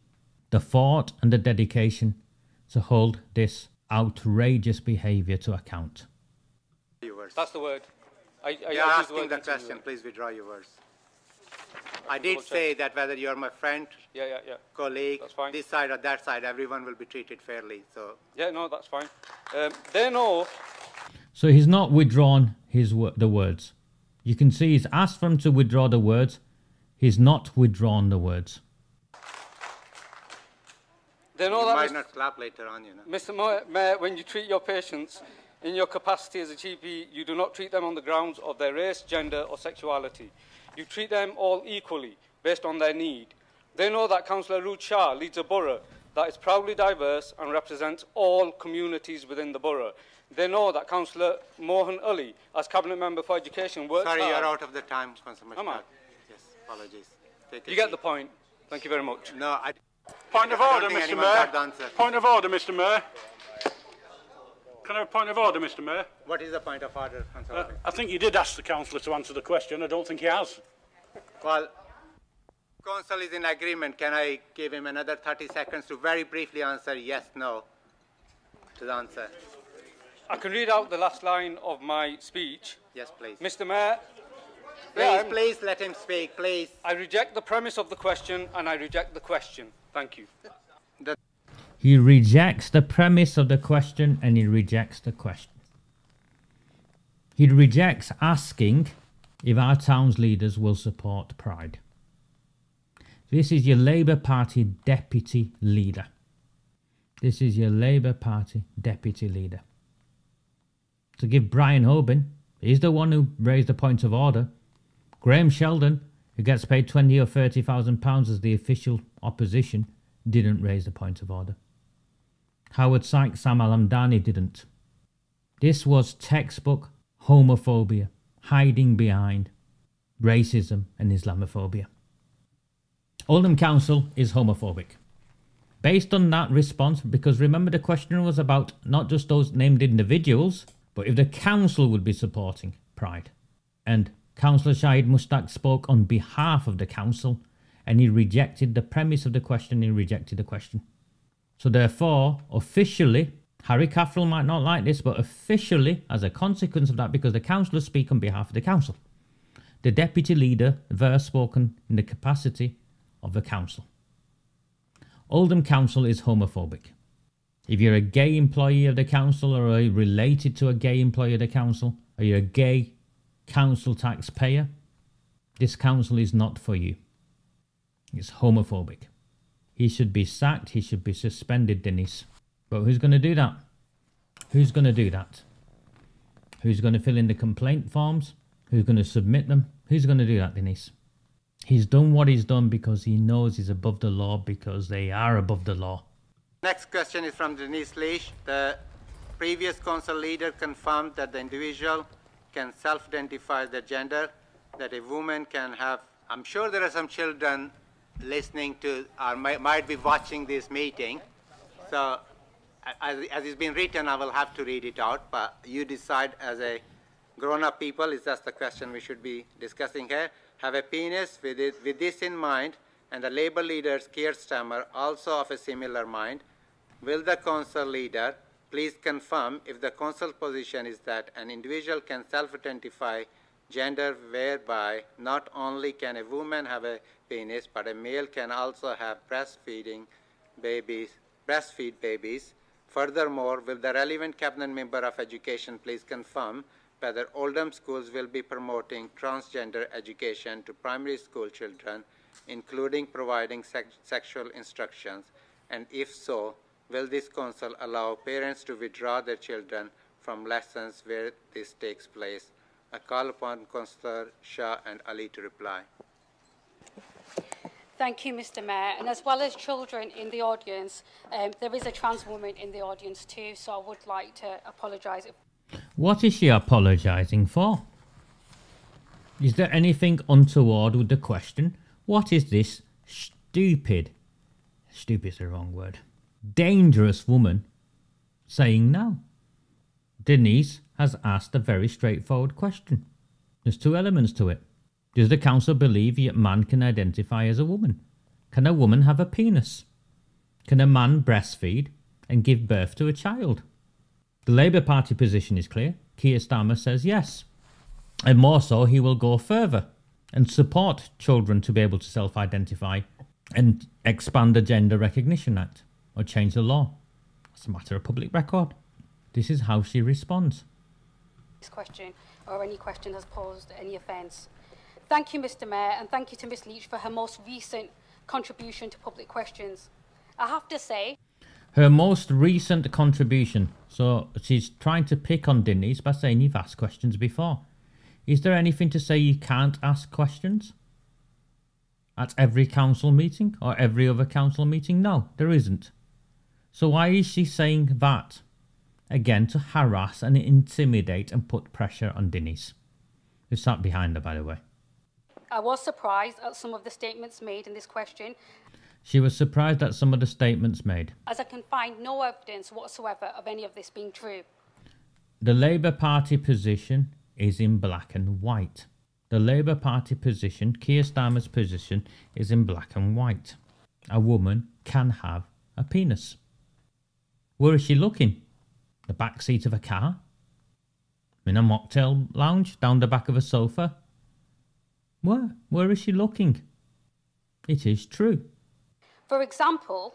B: the thought and the dedication to hold this outrageous behaviour to account.
H: That's the word.
F: You're asking the question, please withdraw your words. I did say that whether you're my friend, colleague, this side or that side, everyone will be treated fairly. So
H: yeah, no, that's fine. They know.
B: So he's not withdrawn the words. You can see he's asked for him to withdraw the words. He's not withdrawn the words.
H: They know
F: you
H: that
F: might not clap later on, you know.
H: Mr. Mayor, when you treat your patients in your capacity as a GP, you do not treat them on the grounds of their race, gender or sexuality. You treat them all equally, based on their need. They know that Councillor AROOJ SHAH leads a borough that is proudly diverse and represents all communities within the borough. They know that Councillor Mohan Ali, as Cabinet Member for Education, works hard.
F: Sorry, you're out of the time, Councillor MUSHTAQ.
H: Am I?
F: Yes, apologies.
H: You get the point. Thank you very much.
F: No, I...
I: Point of order, Mr. Mayor. Point of order, Mr. Mayor. Can I have a point of order, Mr. Mayor?
F: What is the point of order, Councillor?
I: I think you did ask the councillor to answer the question. I don't think he has.
F: Well, Council is in agreement. Can I give him another 30 seconds to very briefly answer yes, no to the answer?
H: I can read out the last line of my speech.
F: Yes, please.
H: Mr. Mayor.
F: Please let him speak, please.
H: I reject the premise of the question and I reject the question. Thank you.
B: He rejects the premise of the question and he rejects the question. He rejects asking if our town's leaders will support Pride. This is your Labour Party deputy leader. This is your Labour Party deputy leader. To give Brian Hoban, he's the one who raised the point of order. Graham Sheldon, who gets paid £20,000 or £30,000 as the official opposition, didn't raise the point of order. Howard Sykes, Sam Al-Hamdani didn't. This was textbook homophobia, hiding behind racism and Islamophobia. Oldham Council is homophobic. Based on that response, because remember the question was about not just those named individuals, but if the council would be supporting Pride. And Councillor SHAID MUSHTAQ spoke on behalf of the council and he rejected the premise of the question, he rejected the question. So therefore, officially, Harry Caffrell might not like this, but officially, as a consequence of that, because the councillors speak on behalf of the council, the deputy leader has spoken in the capacity of the council. Oldham Council is homophobic. If you're a gay employee of the council, or are you related to a gay employee of the council, or you're a gay council taxpayer, this council is not for you. It's homophobic. He should be sacked. He should be suspended, Denise. But who's going to do that? Who's going to do that? Who's going to fill in the complaint forms? Who's going to submit them? Who's going to do that, Denise? He's done what he's done because he knows he's above the law, because they are above the law.
F: Next question is from Denise Leash. The previous council leader confirmed that the individual can self-identify their gender, that a woman can have... I'm sure there are some children listening to or might be watching this meeting. So as it's been written, I will have to read it out, but you decide as a grown-up people, is that the question we should be discussing here. Have a penis with this in mind, and the Labour leader, Keir Starmer, also of a similar mind. Will the council leader please confirm if the council position is that an individual can self-identify gender, whereby not only can a woman have a penis, but a male can also have breastfeed babies. Furthermore, will the relevant cabinet member of education please confirm whether Oldham schools will be promoting transgender education to primary school children, including providing sexual instructions, and if so, will this council allow parents to withdraw their children from lessons where this takes place? I call upon Cllr, Shah and Ali to reply.
G: Thank you, Mr. Mayor. And as well as children in the audience, there is a trans woman in the audience too, so I would like to apologise.
B: What is she apologising for? Is there anything untoward with the question? What is this stupid is the wrong word, dangerous woman saying now? Denise has asked a very straightforward question. There's two elements to it. Does the council believe a man can identify as a woman? Can a woman have a penis? Can a man breastfeed and give birth to a child? The Labour Party position is clear. Keir Starmer says yes. And more so, he will go further and support children to be able to self-identify and expand the Gender Recognition Act or change the law. It's a matter of public record. This is how she responds.
G: This question, or any question has posed any offence. Thank you, Mr. Mayor, and thank you to Ms. Leach for her most recent contribution to public questions. I have to say...
B: Her most recent contribution. So she's trying to pick on Denise by saying you've asked questions before. Is there anything to say you can't ask questions at every council meeting or every other council meeting? No, there isn't. So why is she saying that? Again, to harass and intimidate and put pressure on Denise, who sat behind her, by the way.
G: I was surprised at some of the statements made in this question.
B: She was surprised at some of the statements made,
G: as I can find no evidence whatsoever of any of this being true.
B: The Labour Party position is in black and white. The Labour Party position, Keir Starmer's position, is in black and white. A woman can have a penis. Where is she looking? The back seat of a car? In a mocktail lounge? Down the back of a sofa? Where is she looking? It is true.
G: For example,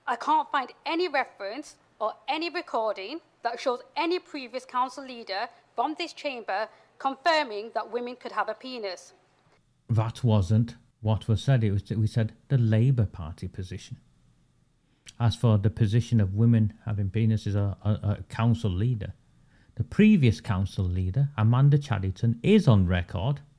G: I can't find any reference or any recording that shows any previous council leader from this chamber confirming that women could have a penis.
B: That wasn't what was said. We said the Labour Party position. As for the position of women having penises, a council leader, the previous council leader, Amanda Chadderton, is on record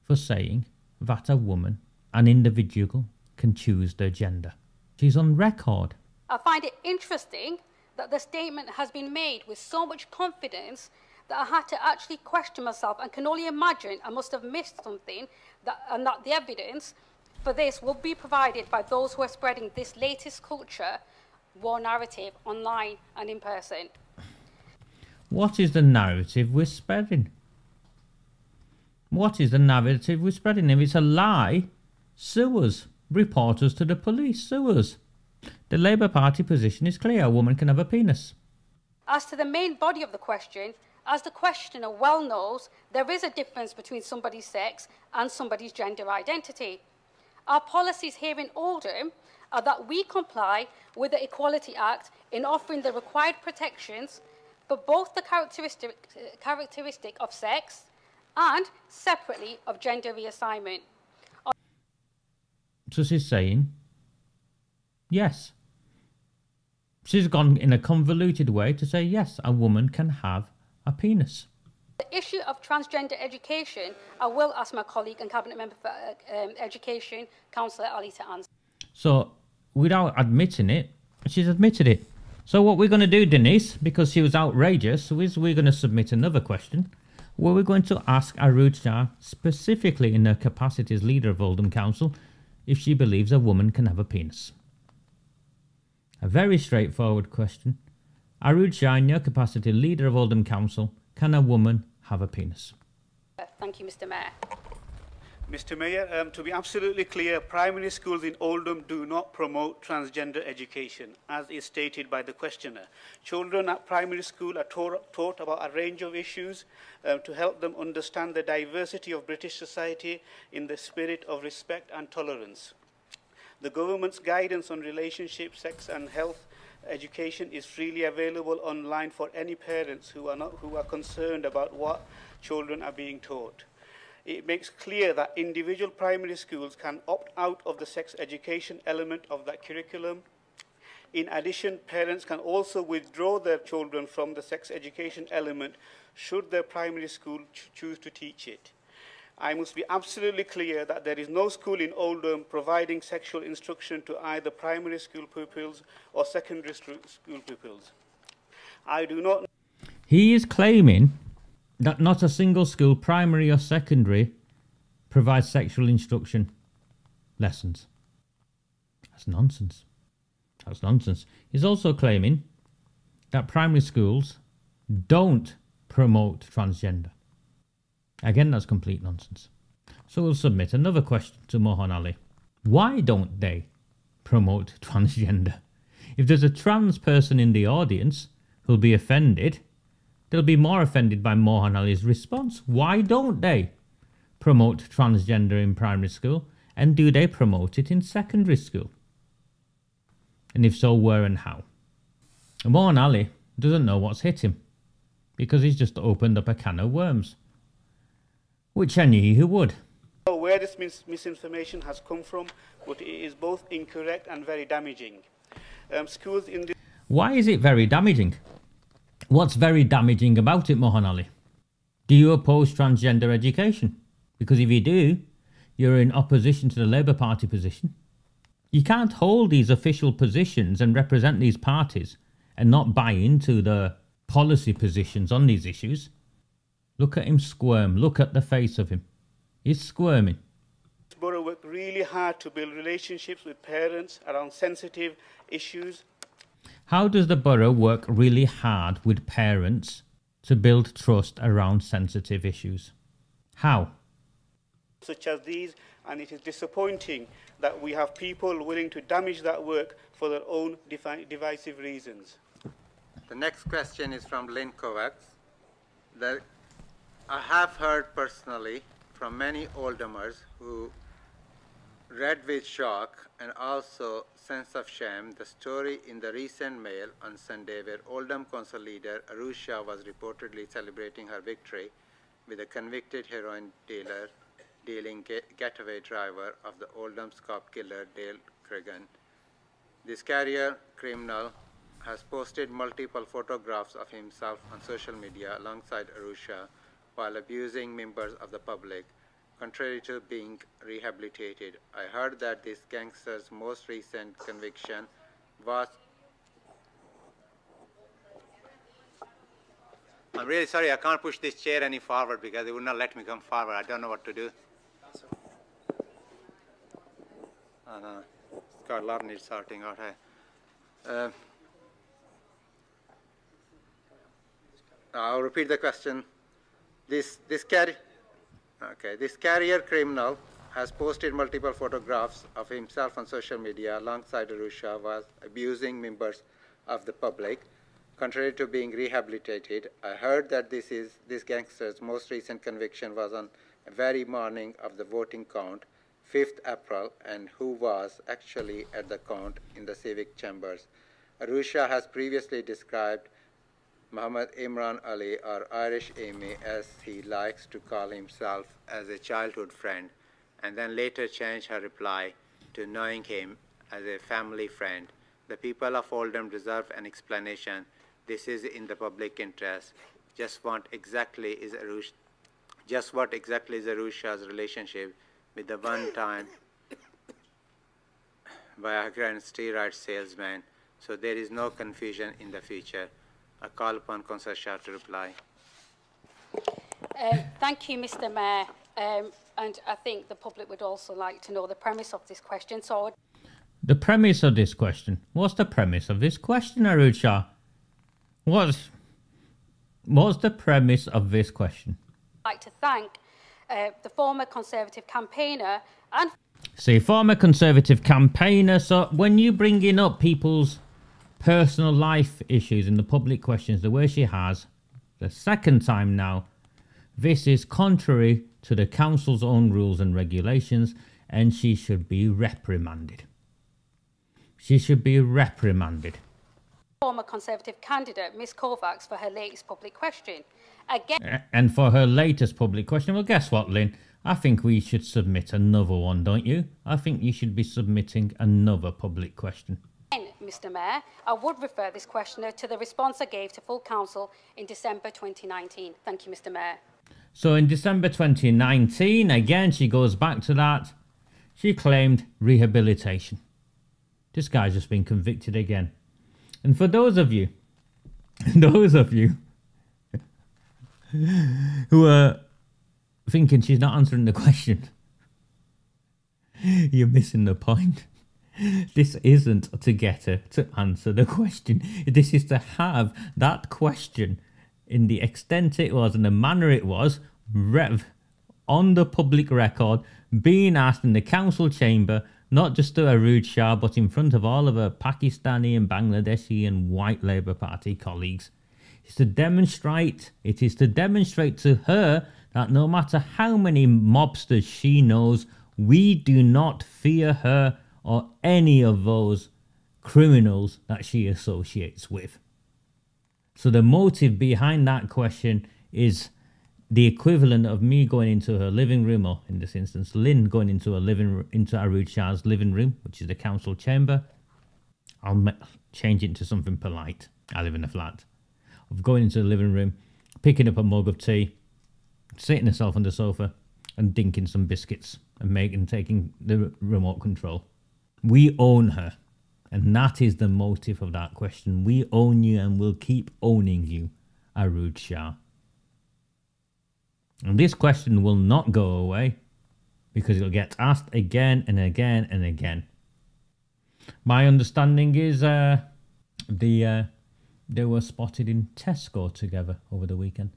B: for saying that a woman, an individual, can choose their gender. She's on record.
G: I find it interesting that the statement has been made with so much confidence that I had to actually question myself and can only imagine I must have missed something, and that the evidence for this will be provided by those who are spreading this latest culture war narrative online and in person.
B: What is the narrative we're spreading? What is the narrative we're spreading? If it's a lie, sue us. Report us to the police, sue us. The Labour Party position is clear. A woman can have a penis.
G: As to the main body of the question, as the questioner well knows, there is a difference between somebody's sex and somebody's gender identity. Our policies here in Oldham are that we comply with the Equality Act in offering the required protections for both the characteristic of sex and, separately, of gender reassignment.
B: So she's saying, yes. She's gone in a convoluted way to say, yes, a woman can have a penis.
G: The issue of transgender education, I will ask my colleague and Cabinet Member for Education, Councillor Ali, to answer.
B: So, without admitting it, she's admitted it. So what we're going to do, Denise, because she was outrageous, is we're going to submit another question where we're going to ask AROOJ SHAH, specifically in her capacity as leader of Oldham Council, if she believes a woman can have a penis. A very straightforward question. AROOJ SHAH, in your capacity leader of Oldham Council, can a woman have a penis?
G: Thank you, Mr. Mayor.
J: Mr. Mayor, to be absolutely clear, primary schools in Oldham do not promote transgender education, as is stated by the questioner. Children at primary school are taught about a range of issues to help them understand the diversity of British society in the spirit of respect and tolerance. The government's guidance on relationships, sex and health education is freely available online for any parents who are concerned about what children are being taught. It makes clear that individual primary schools can opt out of the sex education element of that curriculum. In addition, parents can also withdraw their children from the sex education element should their primary school choose to teach it. I must be absolutely clear that there is no school in Oldham providing sexual instruction to either primary school pupils or secondary school pupils. I do not...
B: He is claiming that not a single school, primary or secondary, provides sexual instruction lessons. That's nonsense. That's nonsense. He's also claiming that primary schools don't promote transgender. Again, that's complete nonsense. So we'll submit another question to Mohan Ali. Why don't they promote transgender? If there's a trans person in the audience who'll be offended, they'll be more offended by Mohan Ali's response. Why don't they promote transgender in primary school? And do they promote it in secondary school? And if so, where and how? And Mohan Ali doesn't know what's hit him, because he's just opened up a can of worms, which I knew he would.
J: Where this misinformation has come from, but it is both incorrect and very damaging. Schools in the...
B: Why is it very damaging? What's very damaging about it, Mohan Ali? Do you oppose transgender education? Because if you do, you're in opposition to the Labour Party position. You can't hold these official positions and represent these parties and not buy into the policy positions on these issues. Look at him squirm. Look at the face of him. He's squirming.
J: Borough worked really hard to build relationships with parents around sensitive issues.
B: How does the borough work really hard with parents to build trust around sensitive issues? How?
J: Such as these, and it is disappointing that we have people willing to damage that work for their own divisive reasons.
F: The next question is from Lynn Kovacs. I have heard personally from many Oldhamers who read with shock and also sense of shame the story in the recent Mail on Sunday where Oldham Council leader AROOJ SHAH was reportedly celebrating her victory with a convicted heroin dealing getaway driver of the Oldham's cop killer Dale Cregan. This career criminal has posted multiple photographs of himself on social media alongside AROOJ SHAH while abusing members of the public, contrary to being rehabilitated. I heard that this gangster's most recent conviction was... I'm really sorry, I can't push this chair any forward because they would not let me come forward. I don't know what to do. Oh, no. Got a lot needs sorting out here. I'll repeat the question. This career criminal has posted multiple photographs of himself on social media alongside AROOJ SHAH was abusing members of the public. Contrary to being rehabilitated, I heard that this gangster's most recent conviction was on the very morning of the voting count, 5th April, and who was actually at the count in the civic chambers. AROOJ SHAH has previously described Muhammad Imran Ali, or Irish Amy, as he likes to call himself, as a childhood friend, and then later changed her reply to knowing him as a family friend. The people of Oldham deserve an explanation. This is in the public interest. Just what exactly is AROOJ Shah's relationship with the one-time Viagra and steroid salesman, so there is no confusion in the future. I call upon Councillor Shah to reply.
G: Thank you, Mr. Mayor. And I think the public would also like to know the premise of this question. So,
B: the premise of this question? What's the premise of this question, AROOJ Shah? What's the premise of this question?
G: I'd like to thank the former Conservative campaigner and...
B: See, former Conservative campaigner, so when you bringing up people's personal life issues in the public questions the way she has, the second time now, this is contrary to the council's own rules and regulations, and she should be reprimanded. She should be reprimanded.
G: Former Conservative candidate, Ms Kovacs, for her latest public question. Again,
B: and for her latest public question, well, guess what, Lynn? I think we should submit another one, don't you? I think you should be submitting another public question.
G: Mr Mayor, I would refer this questioner to the response I gave to full council in December 2019. Thank you, Mr Mayor.
B: So in December 2019, again, she goes back to that. She claimed rehabilitation. This guy's just been convicted again. And for those of you who are thinking she's not answering the question, you're missing the point. This isn't to get her to answer the question. This is to have that question in the extent it was and the manner it was on the public record, being asked in the council chamber, not just to AROOJ Shah, but in front of all of her Pakistani and Bangladeshi and white Labour Party colleagues. It is to demonstrate to her that no matter how many mobsters she knows, we do not fear her or any of those criminals that she associates with. So the motive behind that question is the equivalent of me going into her living room, or in this instance, Lynn going into AROOJ Shah's living room, which is the council chamber. I'll change it into something polite. I live in a flat. Of going into the living room, picking up a mug of tea, sitting herself on the sofa, and dinking some biscuits and taking the remote control. We own her, and that is the motive of that question. We own you and will keep owning you, AROOJ Shah. And this question will not go away because it'll get asked again and again and again. My understanding is they were spotted in Tesco together over the weekend,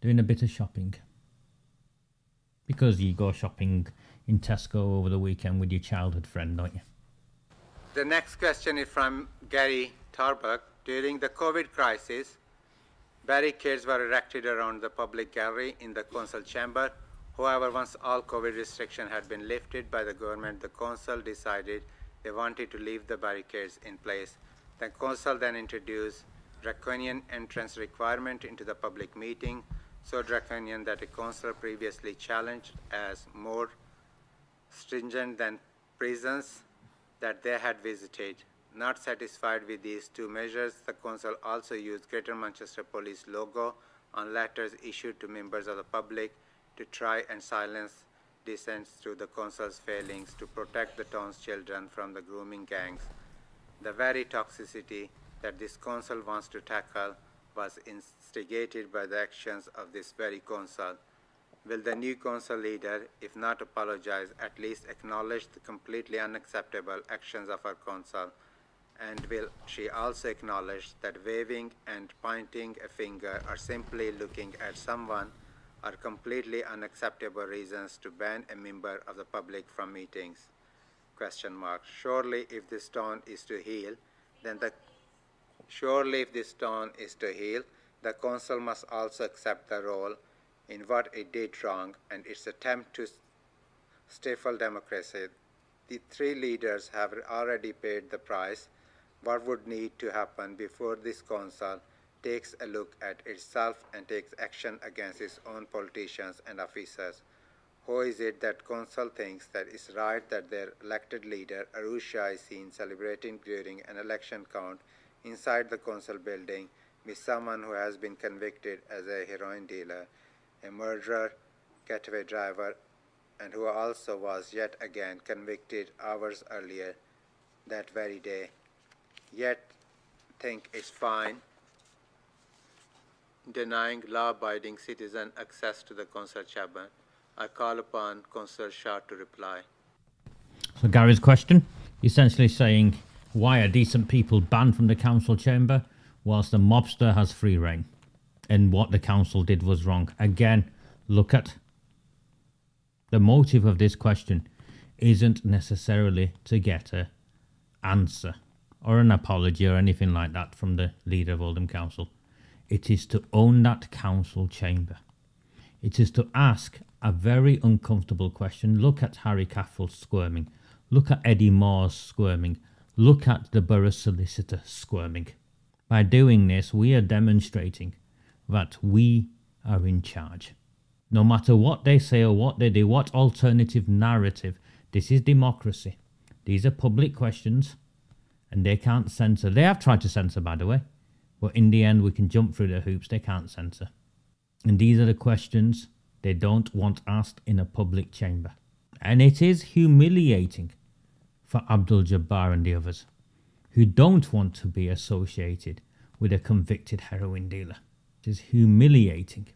B: doing a bit of shopping. Because you go shopping in Tesco over the weekend with your childhood friend, don't you?
F: The next question is from Gary Tarbuck. During the COVID crisis, barricades were erected around the public gallery in the council chamber. However, once all COVID restrictions had been lifted by the government, the council decided they wanted to leave the barricades in place. The council then introduced draconian entrance requirement into the public meeting, so draconian that a councillor previously challenged as more stringent than prisons that they had visited. Not satisfied with these two measures, the council also used Greater Manchester Police logo on letters issued to members of the public to try and silence dissent through the council's failings to protect the town's children from the grooming gangs. The very toxicity that this council wants to tackle was instigated by the actions of this very council. Will the new council leader, if not apologize, at least acknowledge the completely unacceptable actions of our council? And will she also acknowledge that waving and pointing a finger or simply looking at someone are completely unacceptable reasons to ban a member of the public from meetings. Question mark. Surely if this tone is to heal, the Council must also accept the role in what it did wrong and its attempt to stifle democracy. The three leaders have already paid the price. What would need to happen before this Council takes a look at itself and takes action against its own politicians and officers? How is it that Council thinks that it's right that their elected leader, AROOJ SHAH, is seen celebrating during an election count inside the Council building with someone who has been convicted as a heroin dealer, a murderer, getaway driver, and who also was yet again convicted hours earlier that very day, yet think it's fine denying law-abiding citizen access to the Council chamber? I call upon Councillor Shah to reply.
B: So Gary's question, essentially saying, why are decent people banned from the council chamber whilst the mobster has free reign? And what the council did was wrong. Again, look at the motive of this question isn't necessarily to get an answer or an apology or anything like that from the leader of Oldham Council. It is to own that council chamber. It is to ask a very uncomfortable question. Look at Harry Caffrell squirming. Look at Eddie Moore's squirming. Look at the borough solicitor squirming. By doing this, we are demonstrating that we are in charge. No matter what they say or what they do, what alternative narrative, this is democracy. These are public questions and they can't censor. They have tried to censor, by the way, but in the end we can jump through the hoops. They can't censor. And these are the questions they don't want asked in a public chamber. And it is humiliating for Abdul Jabbar and the others who don't want to be associated with a convicted heroin dealer. It is humiliating.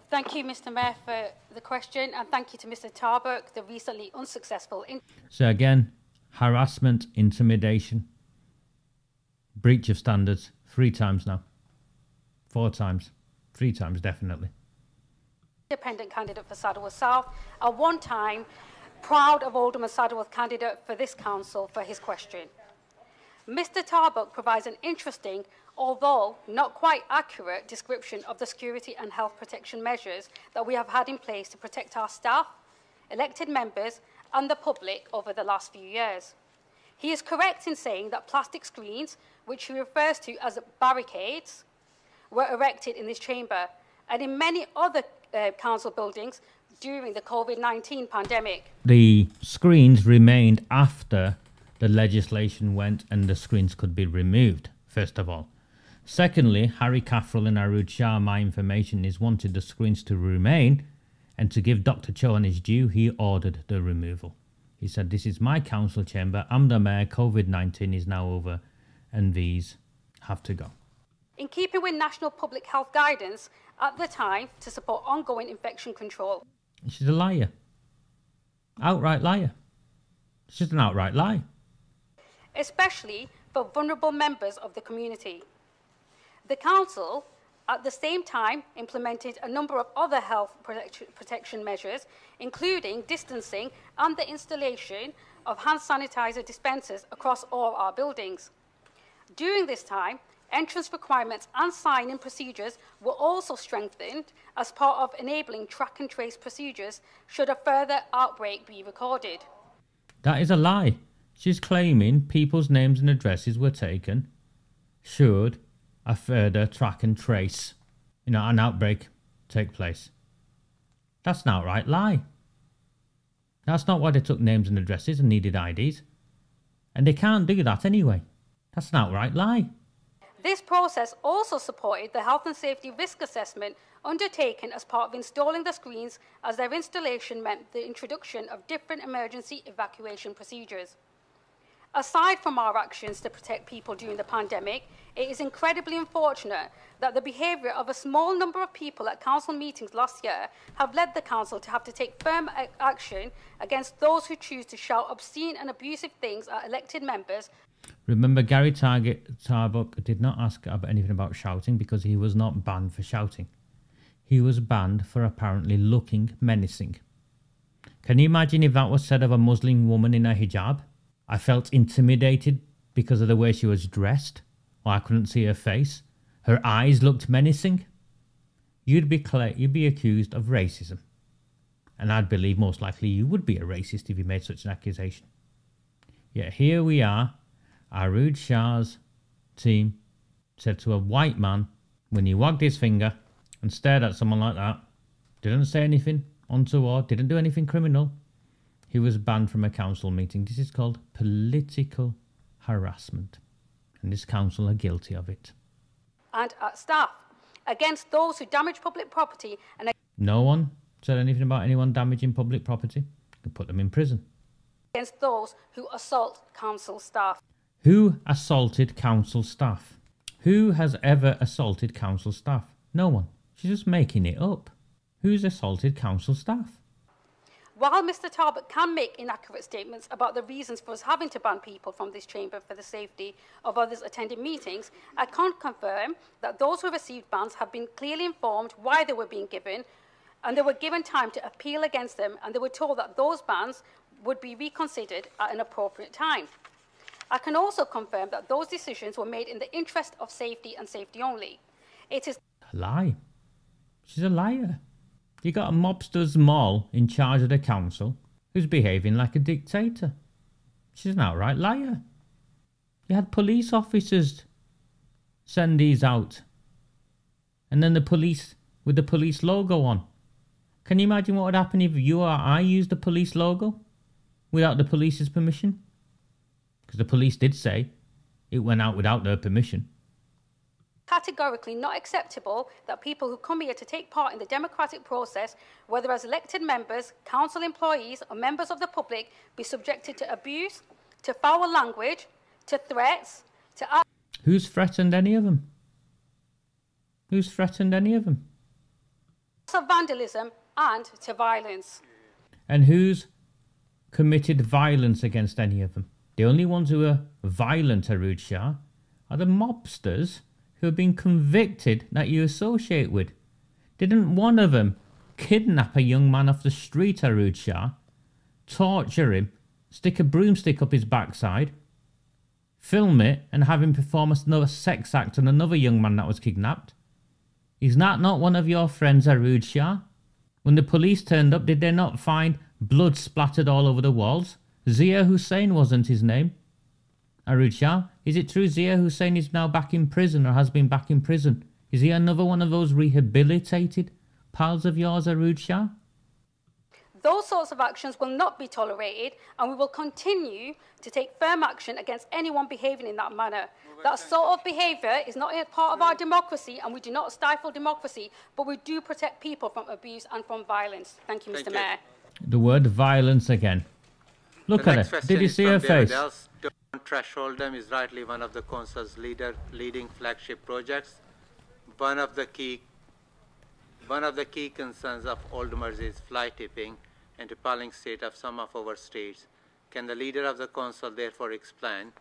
G: Thank you, Mr. Mayor, for the question, and thank you to Mr. Tarbuck, the recently unsuccessful...
B: So again, harassment, intimidation, breach of standards, 3 times now. 4 times. 3 times, definitely.
G: Independent candidate for Saddleworth South, a one-time proud of Oldham and Saddleworth candidate for this council for his question. Mr. Tarbuck provides an interesting, although not quite accurate, description of the security and health protection measures that we have had in place to protect our staff, elected members and the public over the last few years. He is correct in saying that plastic screens, which he refers to as barricades, were erected in this chamber and in many other council buildings during the COVID-19 pandemic.
B: The screens remained after the legislation went and the screens could be removed, first of all. Secondly, Harry Caffrell and AROOJ SHAH, my information is, wanted the screens to remain, and to give Dr. Chauhan his due, he ordered the removal. He said, this is my council chamber, I'm the mayor, COVID-19 is now over, and these have to go.
G: In keeping with national public health guidance at the time to support ongoing infection control.
B: She's a liar. Outright liar. It's just an outright lie.
G: Especially for vulnerable members of the community. The council, at the same time, implemented a number of other health protection measures, including distancing and the installation of hand sanitizer dispensers across all our buildings. During this time, entrance requirements and sign-in procedures were also strengthened as part of enabling track and trace procedures should a further outbreak be recorded.
B: That is a lie. She's claiming people's names and addresses were taken should a further track and trace, an outbreak take place. That's an outright lie. That's not why they took names and addresses and needed IDs. And they can't do that anyway. That's an outright lie.
G: This process also supported the health and safety risk assessment undertaken as part of installing the screens, as their installation meant the introduction of different emergency evacuation procedures. Aside from our actions to protect people during the pandemic, it is incredibly unfortunate that the behaviour of a small number of people at council meetings last year have led the council to have to take firm action against those who choose to shout obscene and abusive things at elected members.
B: Remember, Gary Tarbuck did not ask anything about shouting because he was not banned for shouting. He was banned for apparently looking menacing. Can you imagine if that was said of a Muslim woman in a hijab? I felt intimidated because of the way she was dressed, or I couldn't see her face. Her eyes looked menacing. You'd be accused of racism. And I'd believe most likely you would be a racist if you made such an accusation. Yet here we are, AROOJ Shah's team said to a white man, when he wagged his finger and stared at someone like that, didn't say anything untoward, didn't do anything criminal, he was banned from a council meeting. This is called political harassment. And this council are guilty of it.
G: And at staff, against those who damage public property and...
B: No one said anything about anyone damaging public property. You can put them in prison.
G: Against those who assault council staff.
B: Who assaulted council staff? Who has ever assaulted council staff? No one. She's just making it up. Who's assaulted council staff?
G: While Mr Tarbuck can make inaccurate statements about the reasons for us having to ban people from this chamber for the safety of others attending meetings, I can confirm that those who received bans have been clearly informed why they were being given, and they were given time to appeal against them, and they were told that those bans would be reconsidered at an appropriate time. I can also confirm that those decisions were made in the interest of safety and safety only. It is
B: a lie. She's a liar. You got a mobster's mall in charge of the council who's behaving like a dictator. She's an outright liar. You had police officers send these out. And then the police with the police logo on. Can you imagine what would happen if you or I used the police logo without the police's permission? Because the police did say it went out without their permission.
G: Categorically not acceptable that people who come here to take part in the democratic process, whether as elected members, council employees or members of the public, be subjected to abuse, to foul language, to threats, to...
B: Who's threatened any of them? Who's threatened any of them?
G: ...of vandalism and to violence.
B: And who's committed violence against any of them? The only ones who are violent, AROOJ Shah, are the mobsters who have been convicted that you associate with. Didn't one of them kidnap a young man off the street, AROOJ Shah, torture him, stick a broomstick up his backside, film it and have him perform another sex act on another young man that was kidnapped? Is that not one of your friends, AROOJ Shah? When the police turned up, did they not find blood splattered all over the walls? Zia Hussain wasn't his name. AROOJ Shah, is it true Zia Hussain is now back in prison or has been back in prison? Is he another one of those rehabilitated pals of yours, AROOJ Shah?
G: Those sorts of actions will not be tolerated, and we will continue to take firm action against anyone behaving in that manner. That sort of behaviour is not a part of our democracy, and we do not stifle democracy, but we do protect people from abuse and from violence. Thank you, Mr. Mayor.
B: The word violence again. Look at her. Did you see her face?
F: Trash Oldham is rightly one of the council's leading flagship projects. One of the key concerns of Oldhamers is fly tipping and appalling state of some of our streets. Can the leader of the council therefore explain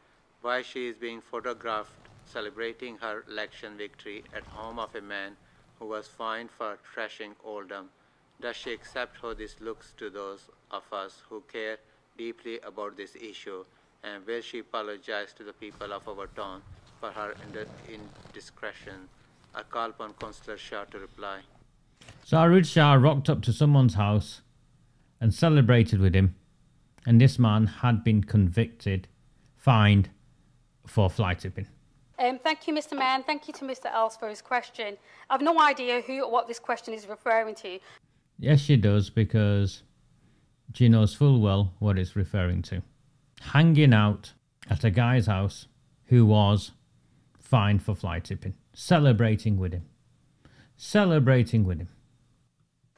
F: why she is being photographed celebrating her election victory at home of a man who was fined for trashing Oldham? Does she accept how this looks to those of us who care deeply about this issue? And will she apologize to the people of our town for her indiscretion? I call upon Cllr Shah to reply.
B: So AROOJ Shah rocked up to someone's house and celebrated with him, and this man had been convicted, fined for fly tipping.
G: Thank you, Mr. Mayor, and thank you to Mr. Els for his question. I have no idea who or what this question is referring to.
B: Yes, she does, because she knows full well what it's referring to. Hanging out at a guy's house who was fined for fly tipping, celebrating with him.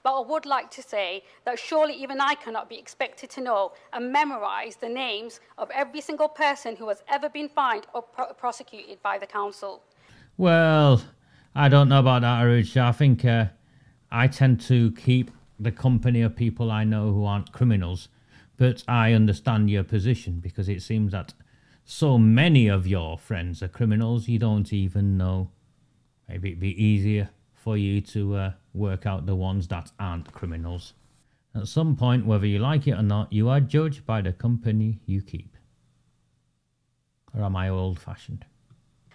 G: But I would like to say that surely even I cannot be expected to know and memorise the names of every single person who has ever been fined or prosecuted by the council.
B: Well, I don't know about that, AROOJ Shah. I think I tend to keep the company of people I know who aren't criminals. But I understand your position, because it seems that so many of your friends are criminals you don't even know. Maybe it'd be easier for you to work out the ones that aren't criminals. At some point, whether you like it or not, you are judged by the company you keep. Or am I old-fashioned?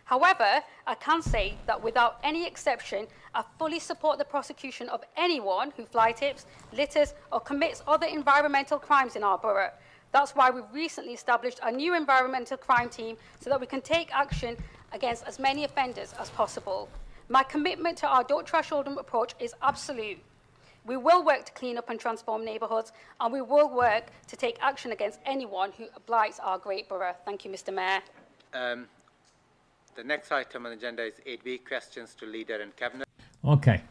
G: However, I can say that without any exception, I fully support the prosecution of anyone who fly tips, litters, or commits other environmental crimes in our borough. That's why we've recently established a new environmental crime team so that we can take action against as many offenders as possible. My commitment to our Don't Trash Oldham approach is absolute. We will work to clean up and transform neighbourhoods, and we will work to take action against anyone who blights our great borough. Thank you, Mr. Mayor.
F: The next item on the agenda is 8B, questions to Leader and Cabinet.
B: Okay.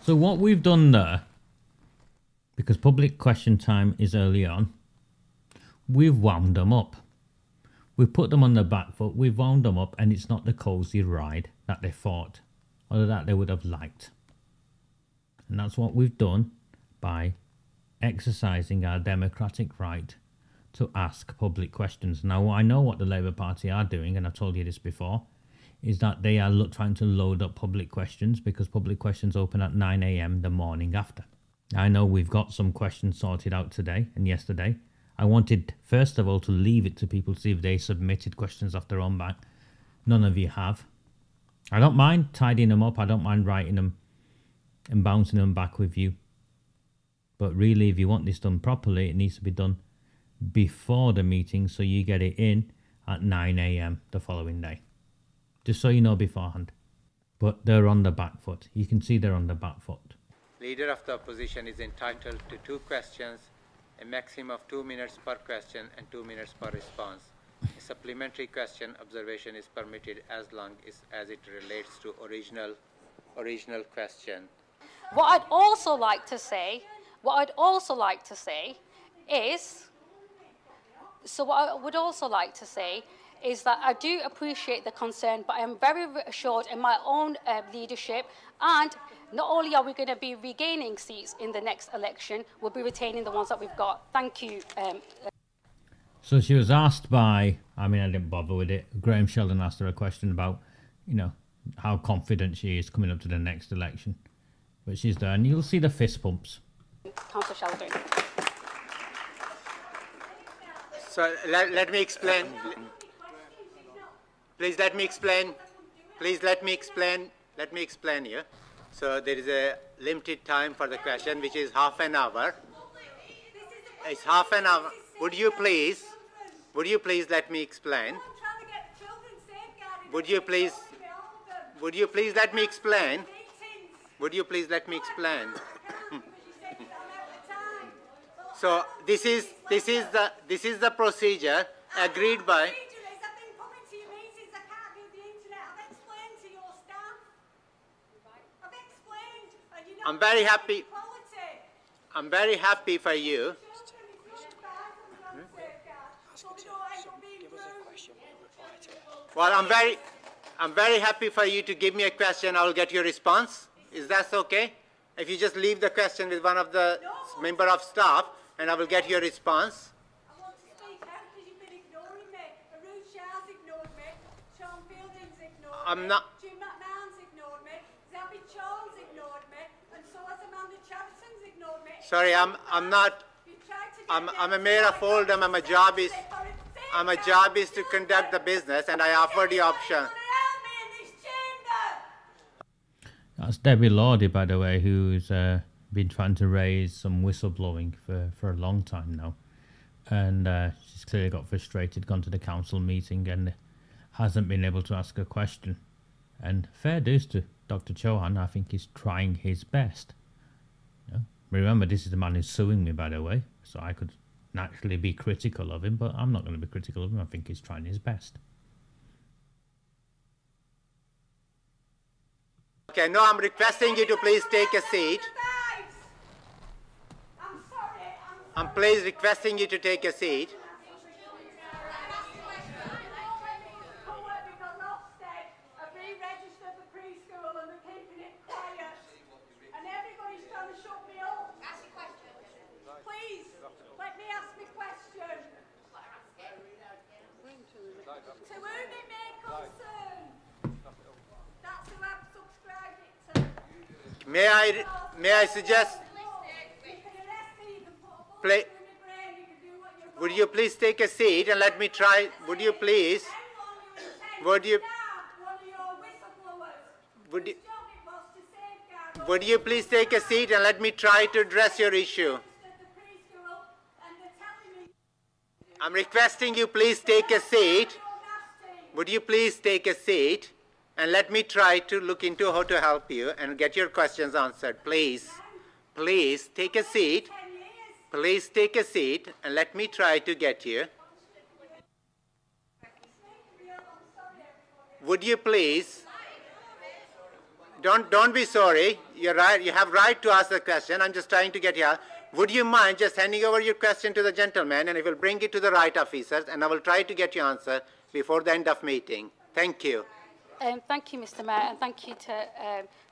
B: So what we've done there, because public question time is early on, we've wound them up. We've put them on the back foot, we've wound them up, and it's not the cosy ride that they thought, or that they would have liked. And that's what we've done by exercising our democratic right to ask public questions. Now, I know what the Labour Party are doing, and I've told you this before, is that they are trying to load up public questions because public questions open at 9 AM the morning after. I know we've got some questions sorted out today and yesterday. I wanted, first of all, to leave it to people to see if they submitted questions off their own back. None of you have. I don't mind tidying them up. I don't mind writing them and bouncing them back with you. But really, if you want this done properly, it needs to be done before the meeting so you get it in at 9 AM the following day. Just so you know beforehand. But they're on the back foot. You can see they're on the back foot.
F: Leader of the opposition is entitled to 2 questions, a maximum of 2 minutes per question and 2 minutes per response. A supplementary question observation is permitted as long as it relates to original question.
G: What I'd also like to say is that I do appreciate the concern, but I am very assured in my own leadership, and not only are we going to be regaining seats in the next election, we'll be retaining the ones that we've got. Thank you.
B: So she was asked by, I didn't bother with it. Graham Sheldon asked her a question about, how confident she is coming up to the next election. But she's there, and you'll see the fist pumps.
G: Councillor Sheldon.
F: So let me explain. Please let me explain. Let me explain here. So there is a limited time for the question, which is half an hour. It's half an hour. Would you please let me explain? Would you please let me explain? Would you please let me explain? So this is the procedure agreed by. I'm very happy for you. Well, I'm very happy for you to give me a question. I will get your response. Is that okay? If you just leave the question with one of the member of staff, and I will get your response.
D: I want to speak out because you've been ignoring me. AROOJ Shah's ignored me. Sean Fielding's ignored
F: I'm
D: me.
F: not.
D: Jim McMahon's ignored me. Zabby Charles ignored me. And so has Amanda Chavison's ignored me.
F: Sorry, I'm not. I'm a mayor of Oldham. My job is to conduct the business, and I offer the option.
B: That's Debbie Lordy, by the way, who's been trying to raise some whistleblowing for a long time now. And she's clearly got frustrated, gone to the council meeting and hasn't been able to ask a question. And fair dues to Dr. Chauhan, I think he's trying his best. Remember, this is the man who's suing me, by the way, so I could naturally be critical of him, but I'm not going to be critical of him. I think he's trying his best.
F: Okay, no, I'm requesting you to please take a seat. I'm please requesting you to take a seat. May I suggest? Would you please take a seat and let me try? Would you please? Would you please take a seat and let me try to address your issue? I'm requesting you please take a seat. Would you please take a seat and let me try to look into how to help you and get your questions answered. Please, please take a seat. Please take a seat and let me try to get you. Would you please? Don't be sorry. You're right. You have right to ask the question. I'm just trying to get you. Would you mind just handing over your question to the gentleman, and I will bring it to the right officers, and I will try to get your answer before the end of meeting. Thank you.
G: Thank you, Mr. Mayor, and thank you to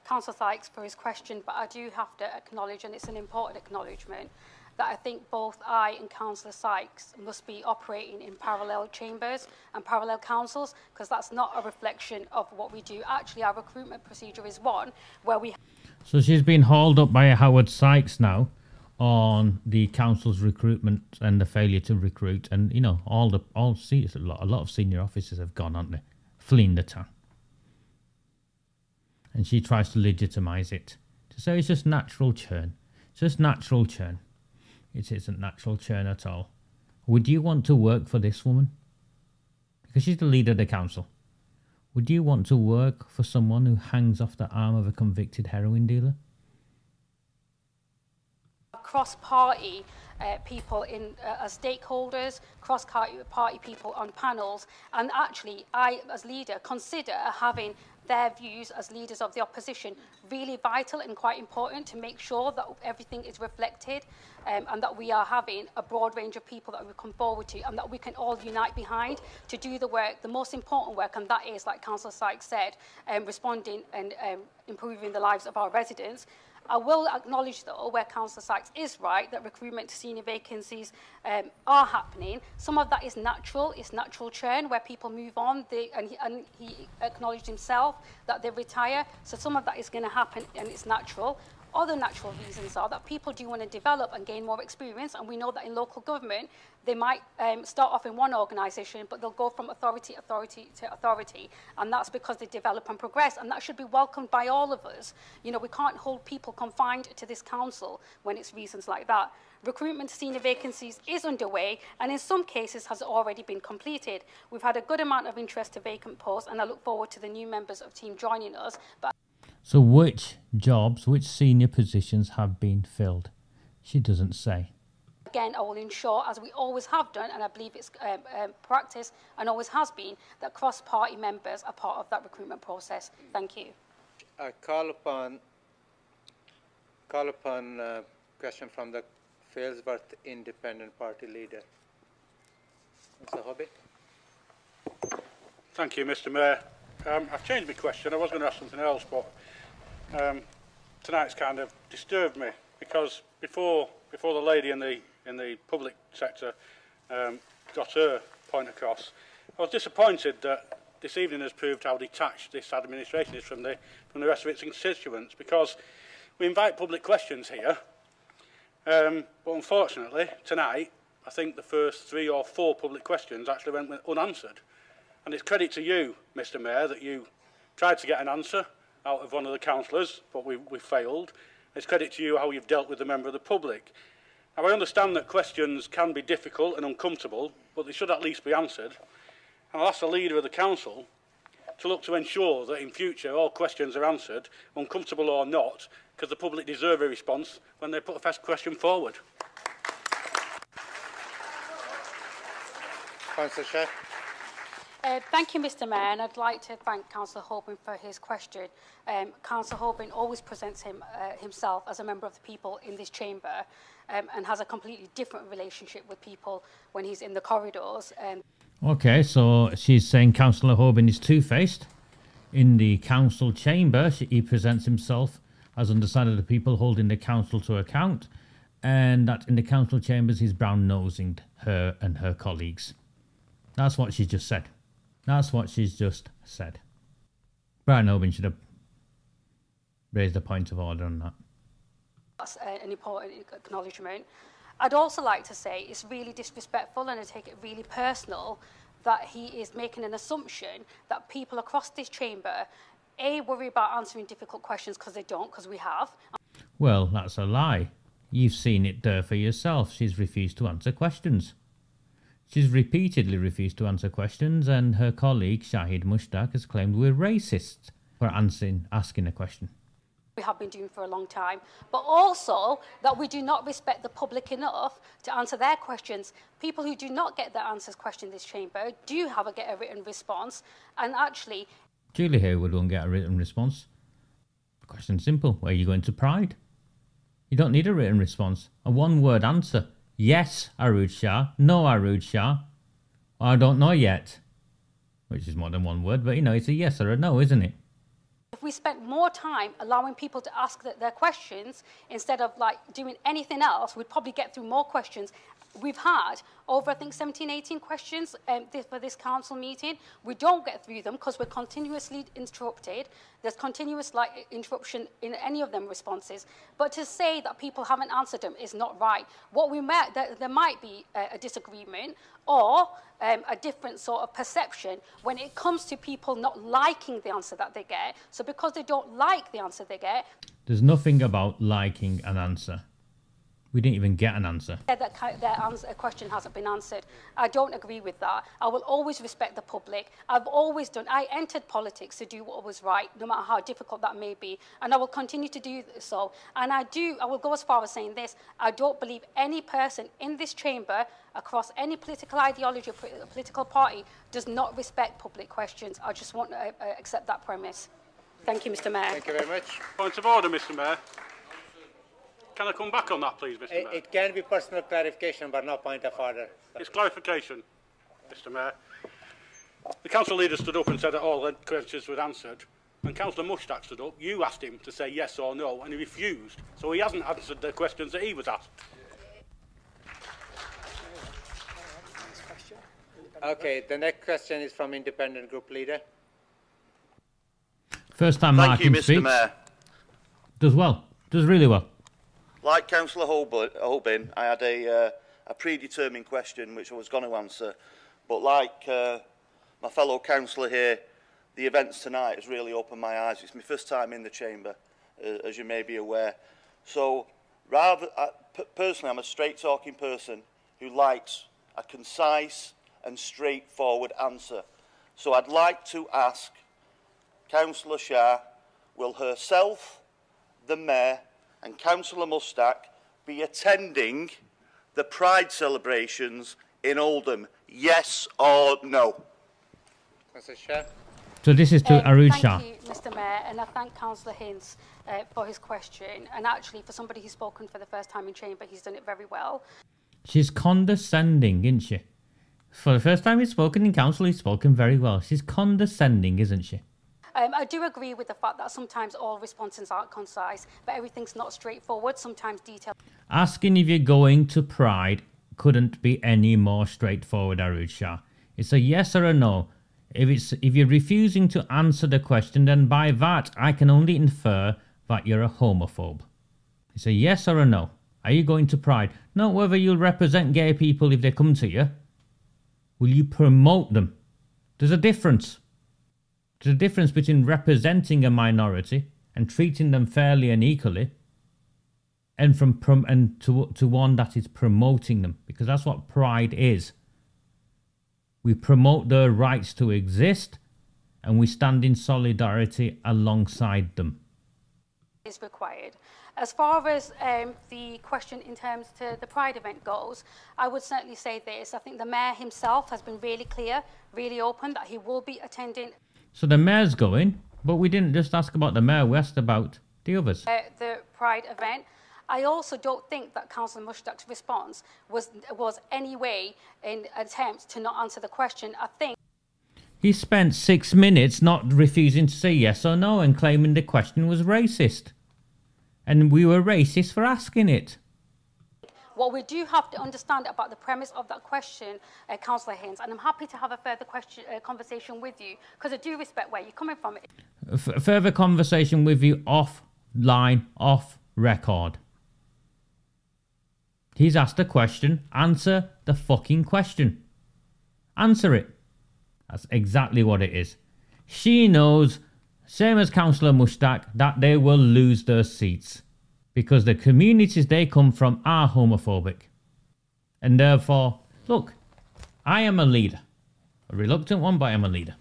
G: Councillor Sykes for his question. But I do have to acknowledge, and it's an important acknowledgement, that I think both I and Councillor Sykes must be operating in parallel chambers and parallel councils, because that's not a reflection of what we do. Actually, our recruitment procedure is one where we...
B: So she's been hauled up by Howard Sykes now on the council's recruitment and the failure to recruit, and you know, a lot of senior officers have gone, haven't they, fleeing the town, and she tries to legitimise it to say it's just natural churn. It's just natural churn. It isn't natural churn at all. Would you want to work for this woman? Because she's the leader of the council. Would you want to work for someone who hangs off the arm of a convicted heroin dealer?
G: Cross-party people as stakeholders, cross-party people on panels, and actually I, as leader, consider having their views as leaders of the opposition really vital and quite important to make sure that everything is reflected, and that we are having a broad range of people that we come forward to and that we can all unite behind to do the work, the most important work, and that is, like Councillor Sykes said, responding and improving the lives of our residents. I will acknowledge, though, where Councillor Sykes is right, that recruitment to senior vacancies are happening. Some of that is natural. It's natural churn where people move on. And he acknowledged himself that they retire. So some of that is going to happen, and it's natural. Other natural reasons are that people do want to develop and gain more experience, and we know that in local government they might start off in one organisation, but they'll go from authority to authority, and that's because they develop and progress, and that should be welcomed by all of us. You know, we can't hold people confined to this council when it's reasons like that. Recruitment to senior vacancies is underway, and in some cases has already been completed. We've had a good amount of interest to vacant posts, and I look forward to the new members of team joining us.
B: So which jobs, which senior positions have been filled? She doesn't say.
G: Again, I will ensure, as we always have done, and I believe it's practice and always has been, that cross-party members are part of that recruitment process. Thank you.
F: I call upon question from the Failsworth Independent Party leader. Mr. Hobbit.
I: Thank you, Mr. Mayor. I've changed my question. I was going to ask something else, but tonight's kind of disturbed me, because before the lady in the public sector got her point across, I was disappointed that this evening has proved how detached this administration is from the rest of its constituents, because we invite public questions here, but unfortunately tonight I think the first 3 or 4 public questions actually went unanswered. And it's credit to you, Mr. Mayor, that you tried to get an answer out of one of the councillors, but we failed. It's credit to you how you've dealt with the member of the public. Now, I understand that questions can be difficult and uncomfortable, but they should at least be answered. And I'll ask the leader of the council to look to ensure that in future all questions are answered, uncomfortable or not, because the public deserve a response when they put a first question forward.
F: Councillor Shah.
G: Thank you, Mr. Mayor, and I'd like to thank Councillor Holborn for his question. Councillor Holborn always presents himself as a member of the people in this chamber, and has a completely different relationship with people when he's in the corridors.
B: Okay, so she's saying Councillor Holborn is two-faced. In the council chamber, he presents himself as on the side of the people holding the council to account, and that in the council chambers he's brown-nosing her and her colleagues. That's what she just said. That's what she's just said. Brian Oban should have raised a point of order on that.
G: That's an important acknowledgement. I'd also like to say it's really disrespectful, and I take it really personal, that he is making an assumption that people across this chamber, A, worry about answering difficult questions because they don't, because we have.
B: Well, that's a lie. You've seen it there for yourself. She's refused to answer questions. She's repeatedly refused to answer questions, and her colleague, SHAID MUSHTAQ, has claimed we're racist for asking a question.
G: We have been doing for a long time, but also that we do not respect the public enough to answer their questions. People who do not get their answers questioned in this chamber do get a written response, and actually...
B: Julie Hayward won't get a written response. The question's simple. Where are you going to Pride? You don't need a written response. A one-word answer. Yes, AROOJ SHAH. No, AROOJ SHAH. Or I don't know yet. Which is more than one word, but you know, it's a yes or a no, isn't it?
G: If we spent more time allowing people to ask their questions instead of like doing anything else, we'd probably get through more questions. We've had over, I think, 17, 18 questions for this council meeting. We don't get through them because we're continuously interrupted. There's continuous interruption in any of them responses. But to say that people haven't answered them is not right. What we met, there might be a disagreement or a different sort of perception when it comes to people not liking the answer that they get. So because they don't like the answer they get...
B: There's nothing about liking an answer. We didn't even get an answer.
G: That their question hasn't been answered. I don't agree with that. I will always respect the public. I've always done. I entered politics to do what was right, no matter how difficult that may be, and I will continue to do so. And I will go as far as saying this: I don't believe any person in this chamber, across any political ideology or political party, does not respect public questions. I just want to accept that premise. Thank you, Mr. Mayor.
F: Thank you very much.
I: Point of order, Mr. Mayor. Can I come back on that, please, Mr. Mayor?
F: It can be personal clarification, but no point of order.
I: It's clarification, Mr. Mayor. The council leader stood up and said that all the questions were answered. When Councillor MUSHTAQ stood up, you asked him to say yes or no, and he refused. So he hasn't answered the questions that he was asked.
F: Okay, the next question is from Independent Group Leader.
B: First time Martin speaks.
K: Thank you, Mr. Mayor.
B: Does well. Does really well.
K: Like Councillor Holbin, I had a predetermined question which I was going to answer, but like my fellow councillor here, the events tonight has really opened my eyes. It's my first time in the chamber, as you may be aware. So, personally, I'm a straight-talking person who likes a concise and straightforward answer. So I'd like to ask Councillor Shah, will herself, the Mayor, and Councillor MUSHTAQ be attending the Pride celebrations in Oldham? Yes or no?
F: Councillor Shah.
B: So this is to AROOJ SHAH.
G: Thank you, Mr. Mayor, and I thank Councillor Hinds for his question. And actually, for somebody who's spoken for the first time in chamber, he's done it very well.
B: She's condescending, isn't she? For the first time he's spoken in council, he's spoken very well. She's condescending, isn't she?
G: I do agree with the fact that sometimes all responses aren't concise, but everything's not straightforward, sometimes detailed.
B: Asking if you're going to Pride couldn't be any more straightforward, AROOJ SHAH. It's a yes or a no. If you're refusing to answer the question, then by that, I can only infer that you're a homophobe. It's a yes or a no. Are you going to Pride? Not whether you'll represent gay people if they come to you. Will you promote them? There's a difference. There's a difference between representing a minority and treating them fairly and equally, and to one that is promoting them, because that's what Pride is. We promote their rights to exist, and we stand in solidarity alongside them.
G: Is required. As far as the question in terms to the Pride event goes, I would certainly say this. I think the Mayor himself has been really clear, really open, that he will be attending.
B: So the Mayor's going, but we didn't just ask about the Mayor, we asked about the others.
G: The Pride event. I also don't think that Councillor MUSHTAQ's response was any way in attempt to not answer the question. I think
B: he spent 6 minutes not refusing to say yes or no and claiming the question was racist. And we were racist for asking it.
G: What we do have to understand about the premise of that question, Councillor Hinds, and I'm happy to have a further conversation with you, because I do respect where you're coming from.
B: Further conversation with you off line off record. He's asked a question. Answer the fucking question. Answer it. That's exactly what it is. She knows, same as Councillor MUSHTAQ, that they will lose their seats because the communities they come from are homophobic. And therefore, look, I am a leader. A reluctant one, but I am a leader.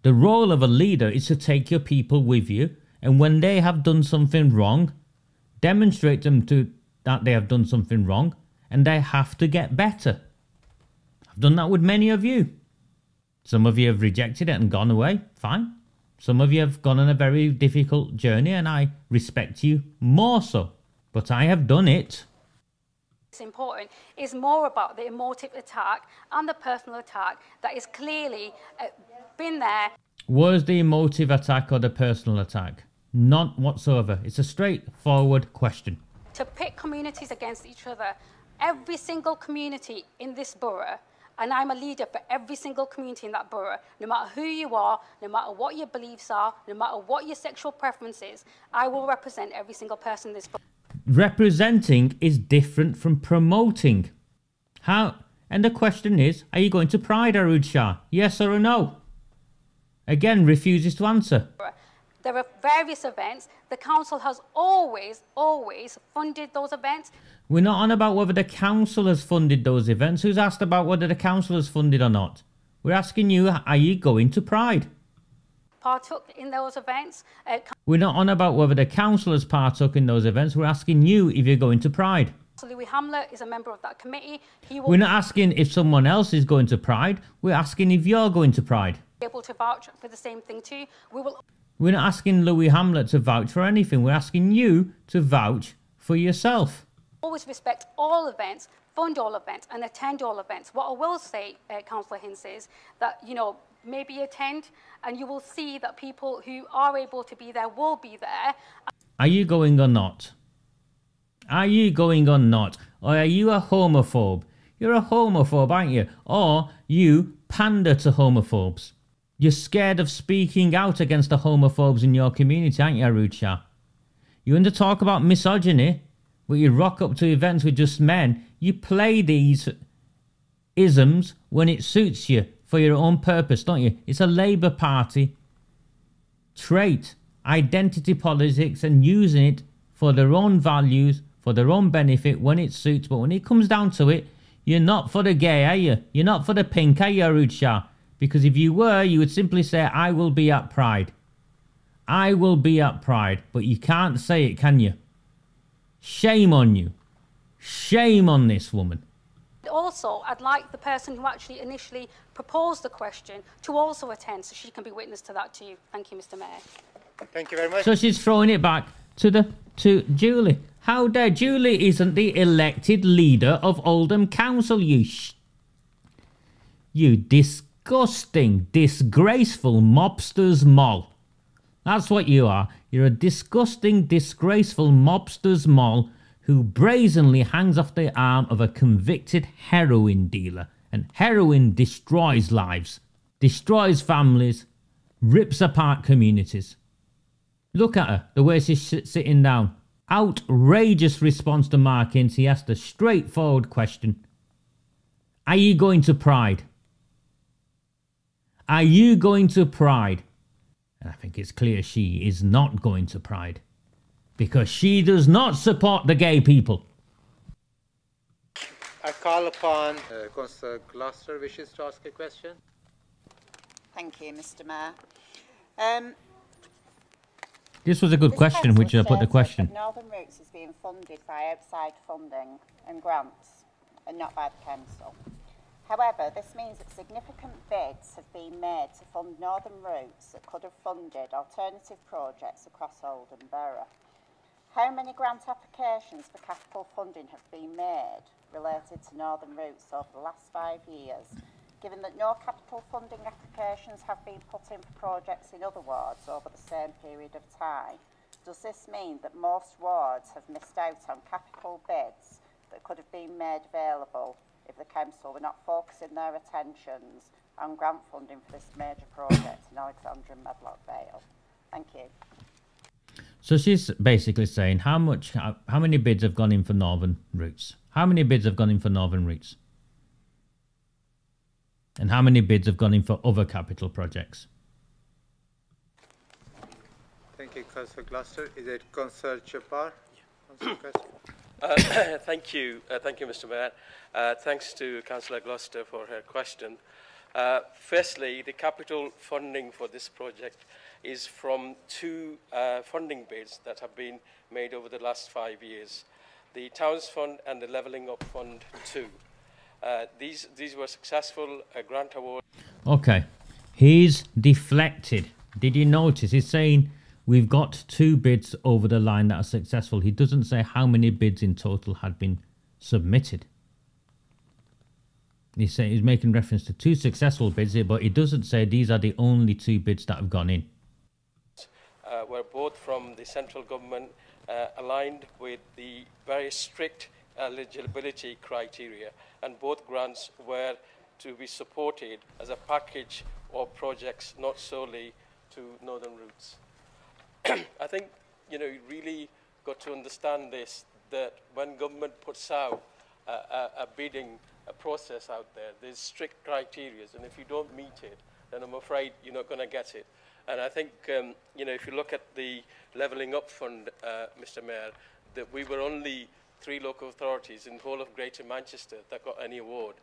B: The role of a leader is to take your people with you, and when they have done something wrong, demonstrate them that they have done something wrong, and they have to get better. I've done that with many of you. Some of you have rejected it and gone away. Fine. Some of you have gone on a very difficult journey, and I respect you more so. But I have done it.
G: It's important is more about the emotive attack and the personal attack that is clearly been there.
B: Was the emotive attack or the personal attack? None whatsoever. It's a straightforward question.
G: To pit communities against each other. Every single community in this borough, and I'm a leader for every single community in that borough, no matter who you are, no matter what your beliefs are, no matter what your sexual preference is, I will represent every single person in this borough.
B: Representing is different from promoting. How? And the question is, are you going to Pride, AROOJ SHAH? Yes or a no? Again, refuses to answer.
G: There are various events. The council has always funded those events.
B: We're not on about whether the council has funded those events. Who's asked about whether the council has funded or not? We're asking you, are you going to Pride?
G: Partook in those events.
B: We're not on about whether the council has partook in those events. We're asking you if you're going to Pride.
G: Louis Hamlet is a member of that committee. He will
B: We're not asking if someone else is going to Pride. We're asking if you're going to Pride.
G: Be able to vouch for the same thing too.
B: We're not asking Louis Hamlet to vouch for anything. We're asking you to vouch for yourself.
G: Always respect all events, fund all events, and attend all events. What I will say, Councillor Hinz, is that, you know, maybe attend, and you will see that people who are able to be there will be there.
B: Are you going or not? Are you going or not? Or are you a homophobe? You're a homophobe, aren't you? Or you pander to homophobes. You're scared of speaking out against the homophobes in your community, aren't you, AROOJ SHAH? You want to talk about misogyny, but you rock up to events with just men. You play these isms when it suits you for your own purpose, don't you? It's a Labour Party trait, identity politics, and using it for their own values, for their own benefit when it suits. But when it comes down to it, you're not for the gay, are you? You're not for the pink, are you, AROOJ SHAH? Because if you were, you would simply say, I will be at Pride. I will be at Pride. But you can't say it, can you? Shame on you. Shame on this woman.
G: Also, I'd like the person who actually initially proposed the question to also attend, so she can be witness to that too. Thank you, Mr. Mayor.
F: Thank you very much.
B: So she's throwing it back to Julie. How dare Julie isn't the elected leader of Oldham Council, you disgusting, disgraceful mobsters moll. That's what you are. You're a disgusting, disgraceful mobsters moll who brazenly hangs off the arm of a convicted heroin dealer. And heroin destroys lives, destroys families, rips apart communities. Look at her, the way she's sitting down. Outrageous response to Mark Ince. He asked a straightforward question. Are you going to Pride? Are you going to Pride? And I think it's clear she is not going to Pride. Because she does not support the gay people.
F: I call upon Councillor Cllr wishes to ask a question.
L: Thank you, Mr. Mayor.
B: This was a good question, which I put the question.
L: Northern Routes is being funded by outside funding and grants, and not by the council. However, this means that significant bids have been made to fund Northern Routes that could have funded alternative projects across Oldham Borough. How many grant applications for capital funding have been made related to Northern Routes over the last 5 years, given that no capital funding applications have been put in for projects in other wards over the same period of time? Does this mean that most wards have missed out on capital bids that could have been made available if the council were not focusing their attentions on grant funding for this major project in Alexandra and Medlock Vale? Thank you.
B: So she's basically saying how many bids have gone in for northern routes? How many bids have gone in for northern routes? And how many bids have gone in for other capital projects?
F: Thank you, Councillor Gloucester. Is it Councillor Chapar?
M: Thank you, Mr. Mayor. Thanks to Councillor Gloucester for her question. Firstly, the capital funding for this project is from two funding bids that have been made over the last 5 years. The Towns Fund and the Levelling Up Fund 2. These were successful grant awards.
B: Okay, he's deflected. Did you notice? He's saying we've got two bids over the line that are successful. He doesn't say how many bids in total had been submitted. He's saying he's making reference to two successful bids here, but he doesn't say these are the only two bids that have gone in.
M: Were both from the central government, aligned with the very strict eligibility criteria, and both grants were to be supported as a package of projects, not solely to northern routes. I think, you really got to understand this, that when government puts out a bidding process out there, there's strict criteria, and if you don't meet it, then I'm afraid you're not going to get it. And I think, if you look at the Levelling Up Fund, Mr. Mayor, that we were only 3 local authorities in the whole of Greater Manchester that got any award.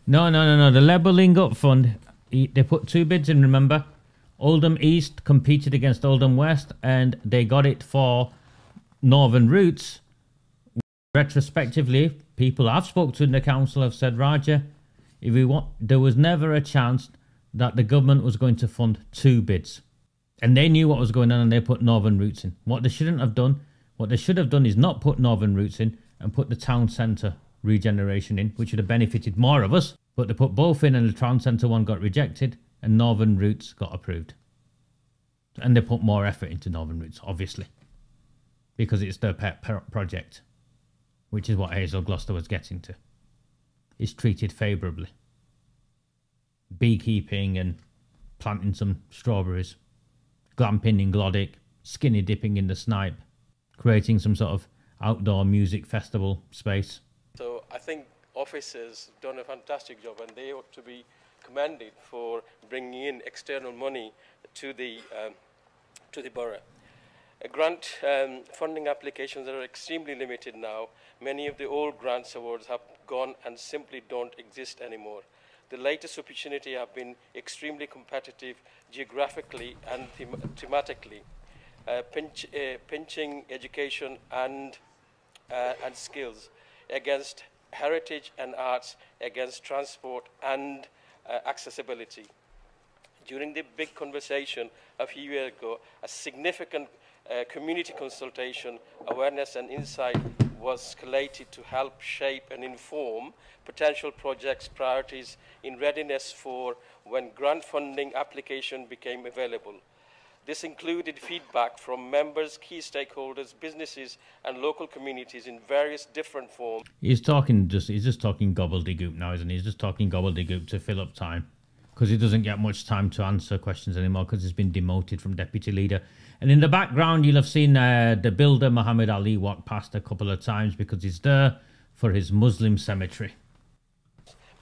B: No. The Levelling Up Fund, they put two bids in, remember? Oldham East competed against Oldham West, and they got it for northern routes. Retrospectively, people I've spoken to in the council have said, Raja, there was never a chance that the government was going to fund two bids. And they knew what was going on, and they put northern routes in. What they should have done is not put northern routes in and put the town centre regeneration in, which would have benefited more of us. But they put both in, and the town centre one got rejected, and northern routes got approved. And they put more effort into northern routes, obviously, because it's their pet project, which is what Hazel Gloucester was getting to. It's treated favourably. Beekeeping and planting some strawberries, glamping in Glodick, skinny dipping in the Snipe, creating some sort of outdoor music festival space.
M: So I think officers have done a fantastic job, and they ought to be commended for bringing in external money to the borough. Grant funding applications are extremely limited now. Many of the old grants awards have gone and simply don't exist anymore. The latest opportunity have been extremely competitive geographically and thematically, pinching education and skills against heritage and arts, against transport and accessibility. During the big conversation a few years ago, a significant community consultation, awareness and insight was collated to help shape and inform potential projects' priorities in readiness for when grant funding application became available. This included feedback from members, key stakeholders, businesses and local communities in various different forms.
B: He's just talking gobbledygook now, isn't he? He's just talking gobbledygook to fill up time, because he doesn't get much time to answer questions anymore because he's been demoted from deputy leader. And in the background, you'll have seen the builder Muhammad Ali walk past a couple of times because he's there for his Muslim cemetery.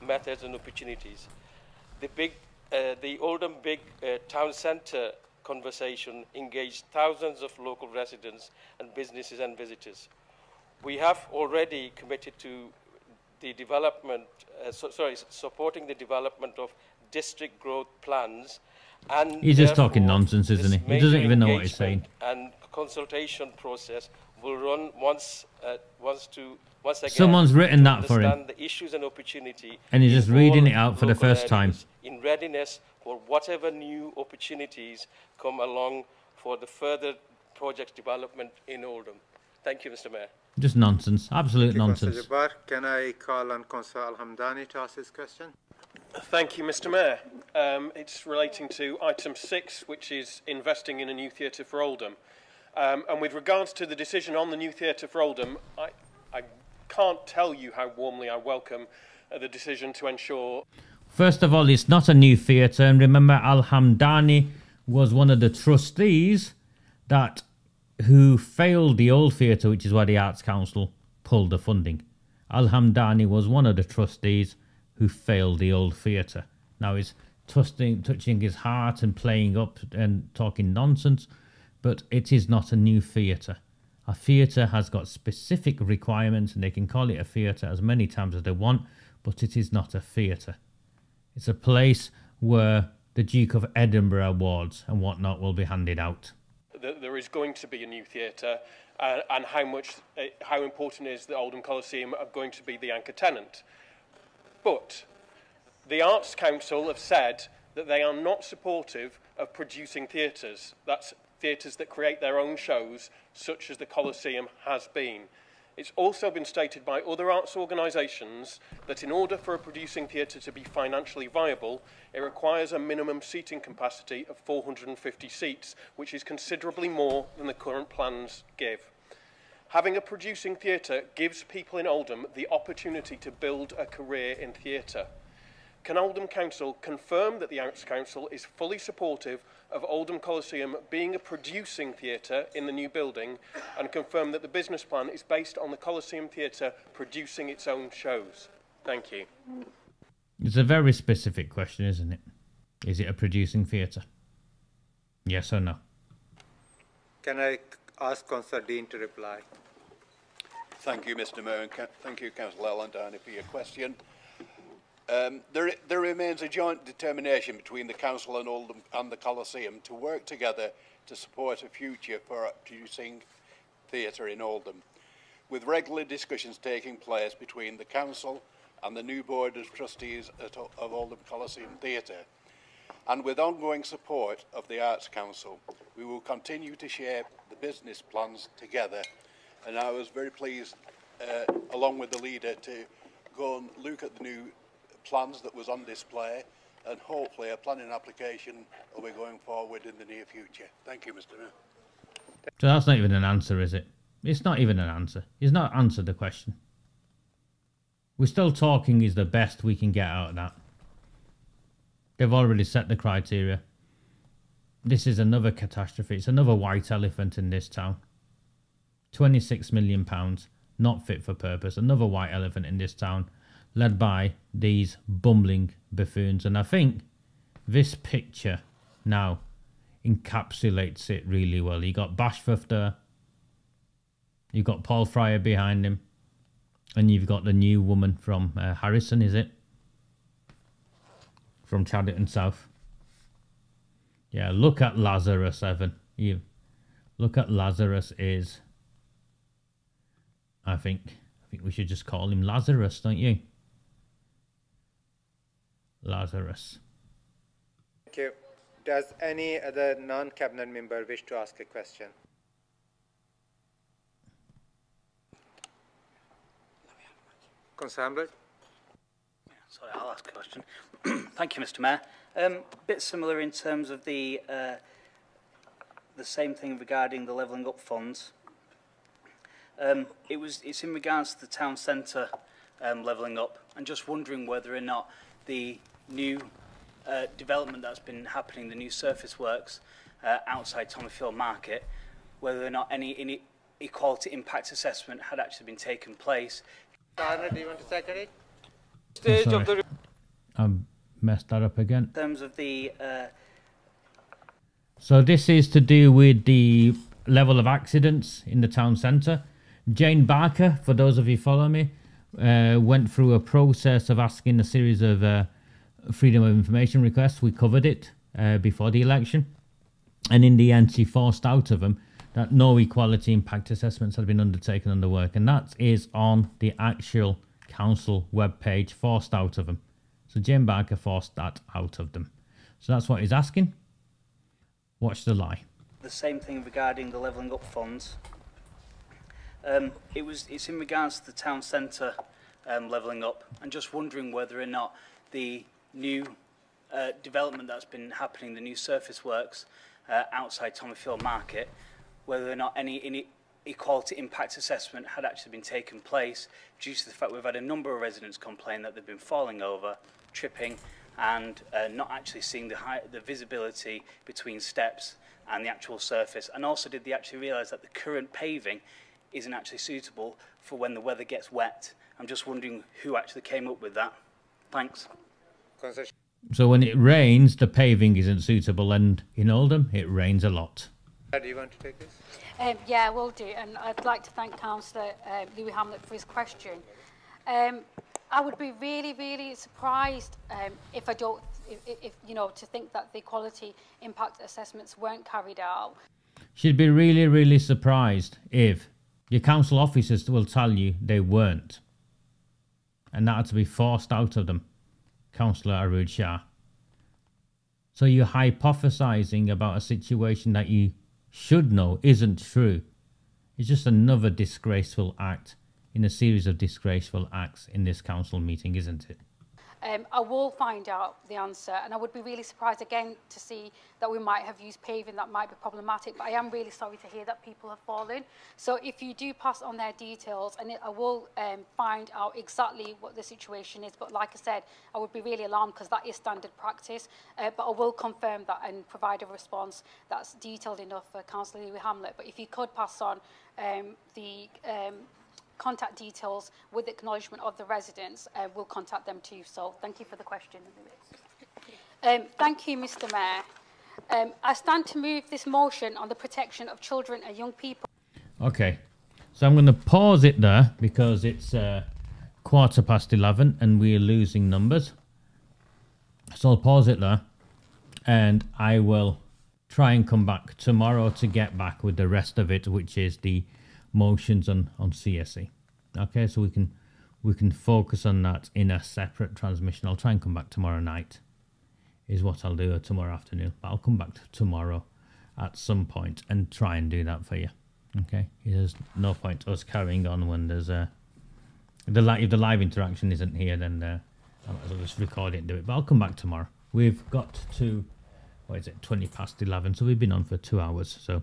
M: Methods and opportunities. The Oldham Big Town Centre conversation engaged thousands of local residents and businesses and visitors. We have already committed to the development, supporting the development of district growth plans. And
B: he's just talking nonsense, isn't he? He doesn't even know what he's saying.
M: And consultation process will run once again.
B: Someone's written that for him.
M: The issues and opportunity,
B: and he's just reading it out for the first time.
M: In readiness for whatever new opportunities come along for the further project development in Oldham. Thank you, Mr. Mayor.
B: Just nonsense, absolute nonsense.
F: Jabbar, can I call on Councillor Al-Hamdani to ask his question?
N: Thank you, Mr. Mayor. It's relating to item 6, which is investing in a new theatre for Oldham. And with regards to the decision on the new theatre for Oldham, I can't tell you how warmly I welcome the decision to ensure...
B: First of all, it's not a new theatre, and remember Al-Hamdani was one of the trustees that who failed the old theatre, which is why the Arts Council pulled the funding. Al-Hamdani was one of the trustees who failed the old theatre. Now he's touching his heart and playing up and talking nonsense, but it is not a new theatre. A theatre has got specific requirements, and they can call it a theatre as many times as they want, but it is not a theatre. It's a place where the Duke of Edinburgh awards and whatnot will be handed out.
N: There is going to be a new theatre, and how important is the Oldham Coliseum are going to be the anchor tenant. But the Arts Council have said that they are not supportive of producing theatres. That's theatres that create their own shows, such as the Coliseum has been. It's also been stated by other arts organisations that in order for a producing theatre to be financially viable, it requires a minimum seating capacity of 450 seats, which is considerably more than the current plans give. Having a producing theatre gives people in Oldham the opportunity to build a career in theatre. Can Oldham Council confirm that the Arts Council is fully supportive of Oldham Coliseum being a producing theatre in the new building, and confirm that the business plan is based on the Coliseum Theatre producing its own shows? Thank you.
B: It's a very specific question, isn't it? Is it a producing theatre? Yes or no?
F: Can I ask Councillor Dean to reply?
O: Thank you, Mr. Mayor, and thank you, Councillor Al-Hamdani, for your question. There remains a joint determination between the Council and Oldham and the Coliseum to work together to support a future for producing theatre in Oldham, with regular discussions taking place between the Council and the new Board of Trustees of Oldham Coliseum Theatre. And with ongoing support of the Arts Council, we will continue to shape the business plans together. And I was very pleased, along with the leader, to go and look at the new plans that was on display, and hopefully a planning application will be going forward in the near future. Thank you, Mr. Mayor.
B: So that's not even an answer, is it? It's not even an answer. He's not answered the question. We're still talking is the best we can get out of that. They've already set the criteria. This is another catastrophe. It's another white elephant in this town. £26 million, not fit for purpose. Another white elephant in this town, led by these bumbling buffoons. And I think this picture now encapsulates it really well. You got Bashforth there. You've got Paul Fryer behind him. And you've got the new woman from Harrison, is it? From Chadderton South. Yeah, look at Lazarus, Evan. Look at Lazarus is... I think we should just call him Lazarus, don't you? Lazarus.
F: Thank you. Does any other non-cabinet member wish to ask a question? Councillor Hamlet?
P: Sorry, I'll ask a question. Thank you, Mr. Mayor. A bit similar in terms of the same thing regarding the levelling up funds. It's in regards to the town centre levelling up, and just wondering whether or not the new development that's been happening, the new surface works outside Tommyfield Market, whether or not any equality impact assessment had actually been taken place.
F: Arnold, do you want to second it?
B: Stage of the... I messed that up again.
P: In terms of the...
B: So this is to do with the level of accidents in the town centre. Jane Barker, for those of you who follow me, went through a process of asking a series of freedom of information requests. We covered it before the election. And in the end, she forced out of them that no equality impact assessments had been undertaken on the work. And that is on the actual council webpage, forced out of them. So Jane Barker forced that out of them. So that's what he's asking. Watch the lie.
P: The same thing regarding the levelling up funds. It's in regards to the town centre levelling up, and just wondering whether or not the new development that's been happening, the new surface works outside Tommyfield Market, whether or not any equality impact assessment had actually been taken place, due to the fact we've had a number of residents complain that they've been falling over, tripping, and not actually seeing the visibility between steps and the actual surface? And also, did they actually realise that the current paving isn't actually suitable for when the weather gets wet? I'm just wondering who actually came up with that. Thanks.
B: So when it rains, the paving isn't suitable, and in Oldham, it rains a lot.
F: Do you want to take this?
G: Yeah, will do. And I'd like to thank Councillor Louis Hamlet for his question. I would be really, really surprised if you know, to think that the quality impact assessments weren't carried out.
B: She'd be really, really surprised if your council officers will tell you they weren't. And that had to be forced out of them, Councillor AROOJ SHAH. So you're hypothesising about a situation that you should know isn't true. It's just another disgraceful act in a series of disgraceful acts in this council meeting, isn't it?
G: I will find out the answer, and I would be really surprised again to see that we might have used paving that might be problematic, but I am really sorry to hear that people have fallen. So if you do pass on their details, and I will find out exactly what the situation is, but like I said, I would be really alarmed because that is standard practice, but I will confirm that and provide a response that's detailed enough for Councillor Louis Hamlet. But if you could pass on the contact details with acknowledgement of the residents, we'll contact them too. So thank you for the question. Thank you, Mr. Mayor. I stand to move this motion on the protection of children and young people.
B: Okay, so I'm going to pause it there because it's 11:15 and we're losing numbers. So I'll pause it there and I will try and come back tomorrow to get back with the rest of it, which is the motions on CSE. Okay, so we can focus on that in a separate transmission. I'll try and come back tomorrow night is what I'll do, or tomorrow afternoon, but I'll come back tomorrow at some point and try and do that for you. Okay, there's no point us carrying on when there's if the live interaction isn't here, then I'll just record it and do it, but I'll come back tomorrow. We've got to, what is it, 11:20, so we've been on for 2 hours, so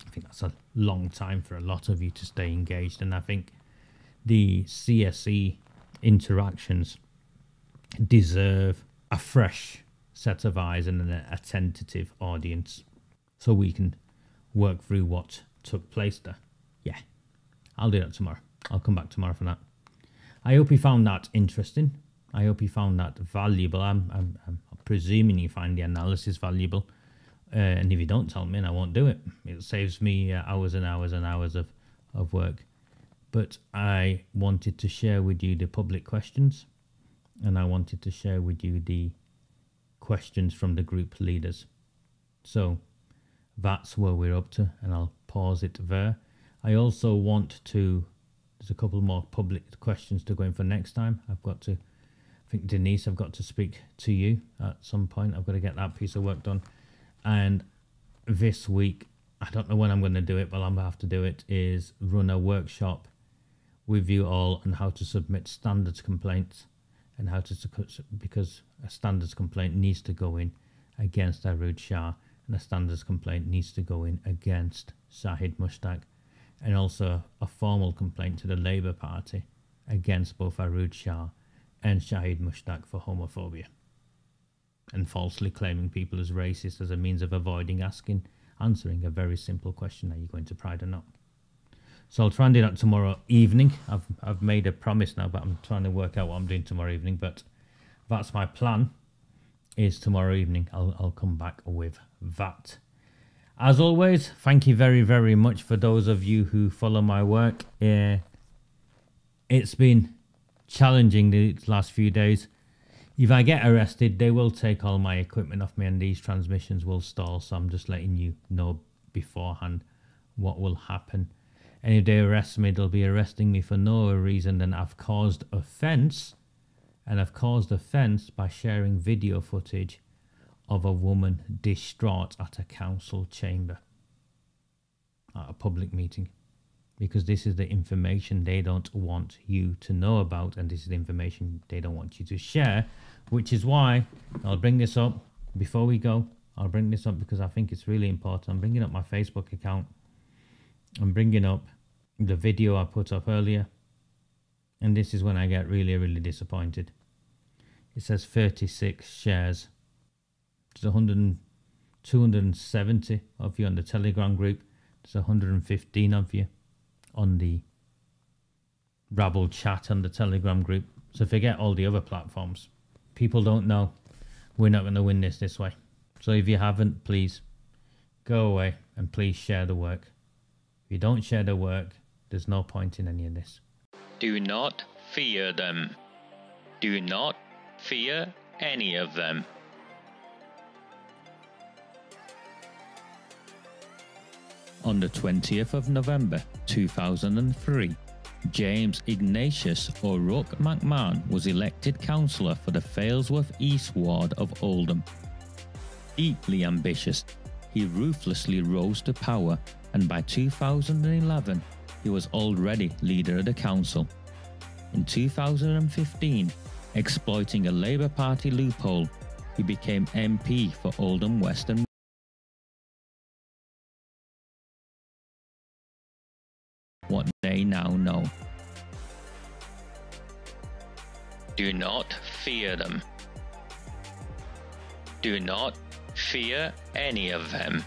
B: I think that's a long time for a lot of you to stay engaged, and I think the CSE interactions deserve a fresh set of eyes and an attentive audience so we can work through what took place there. Yeah, I'll do that tomorrow. I'll come back tomorrow for that. I hope you found that interesting. I hope you found that valuable. I'm presuming you find the analysis valuable. And if you don't tell me, I won't do it. It saves me hours and hours and hours of work. But I wanted to share with you the public questions, and I wanted to share with you the questions from the group leaders. So that's where we're up to, and I'll pause it there. I also want to, there's a couple more public questions to go in for next time. I've got to, I think Denise, I've got to speak to you at some point. I've got to get that piece of work done. And this week, I don't know when I'm going to do it, but I'm going to have to do it, is run a workshop with you all on how to submit standards complaints and how to, because a standards complaint needs to go in against AROOJ SHAH and a standards complaint needs to go in against SHAID MUSHTAQ, and also a formal complaint to the Labour Party against both AROOJ SHAH and SHAID MUSHTAQ for homophobia and falsely claiming people as racist as a means of avoiding answering a very simple question: are you going to Pride or not? So I'll try and do that tomorrow evening. I've made a promise now, but I'm trying to work out what I'm doing tomorrow evening. But that's my plan, is tomorrow evening I'll come back with that. As always, thank you very, very much for those of you who follow my work. It's been challenging these last few days. If I get arrested, they will take all my equipment off me and these transmissions will stall. So I'm just letting you know beforehand what will happen. And if they arrest me, they'll be arresting me for no reason than I've caused offence. And I've caused offence by sharing video footage of a woman distraught at a council chamber, at a public meeting. Because this is the information they don't want you to know about, and this is the information they don't want you to share, which is why I'll bring this up before we go. I'll bring this up because I think it's really important. I'm bringing up my Facebook account. I'm bringing up the video I put up earlier, and this is when I get really, really disappointed. It says 36 shares. There's 270 of you on the Telegram group. There's 115 of you on the Rabble chat on the Telegram group. So forget all the other platforms. People don't know. We're not going to win this way. So if you haven't, please go away and please share the work. If you don't share the work, there's no point in any of this.
A: Do not fear them. Do not fear any of them. On the 20th of November 2003, James Ignatius O'Rourke McMahon was elected councillor for the Failsworth East Ward of Oldham. Deeply ambitious, he ruthlessly rose to power, and by 2011 he was already leader of the council. In 2015, exploiting a Labour Party loophole, he became MP for Oldham West and what they now know. Do not fear them. Do not fear any of them.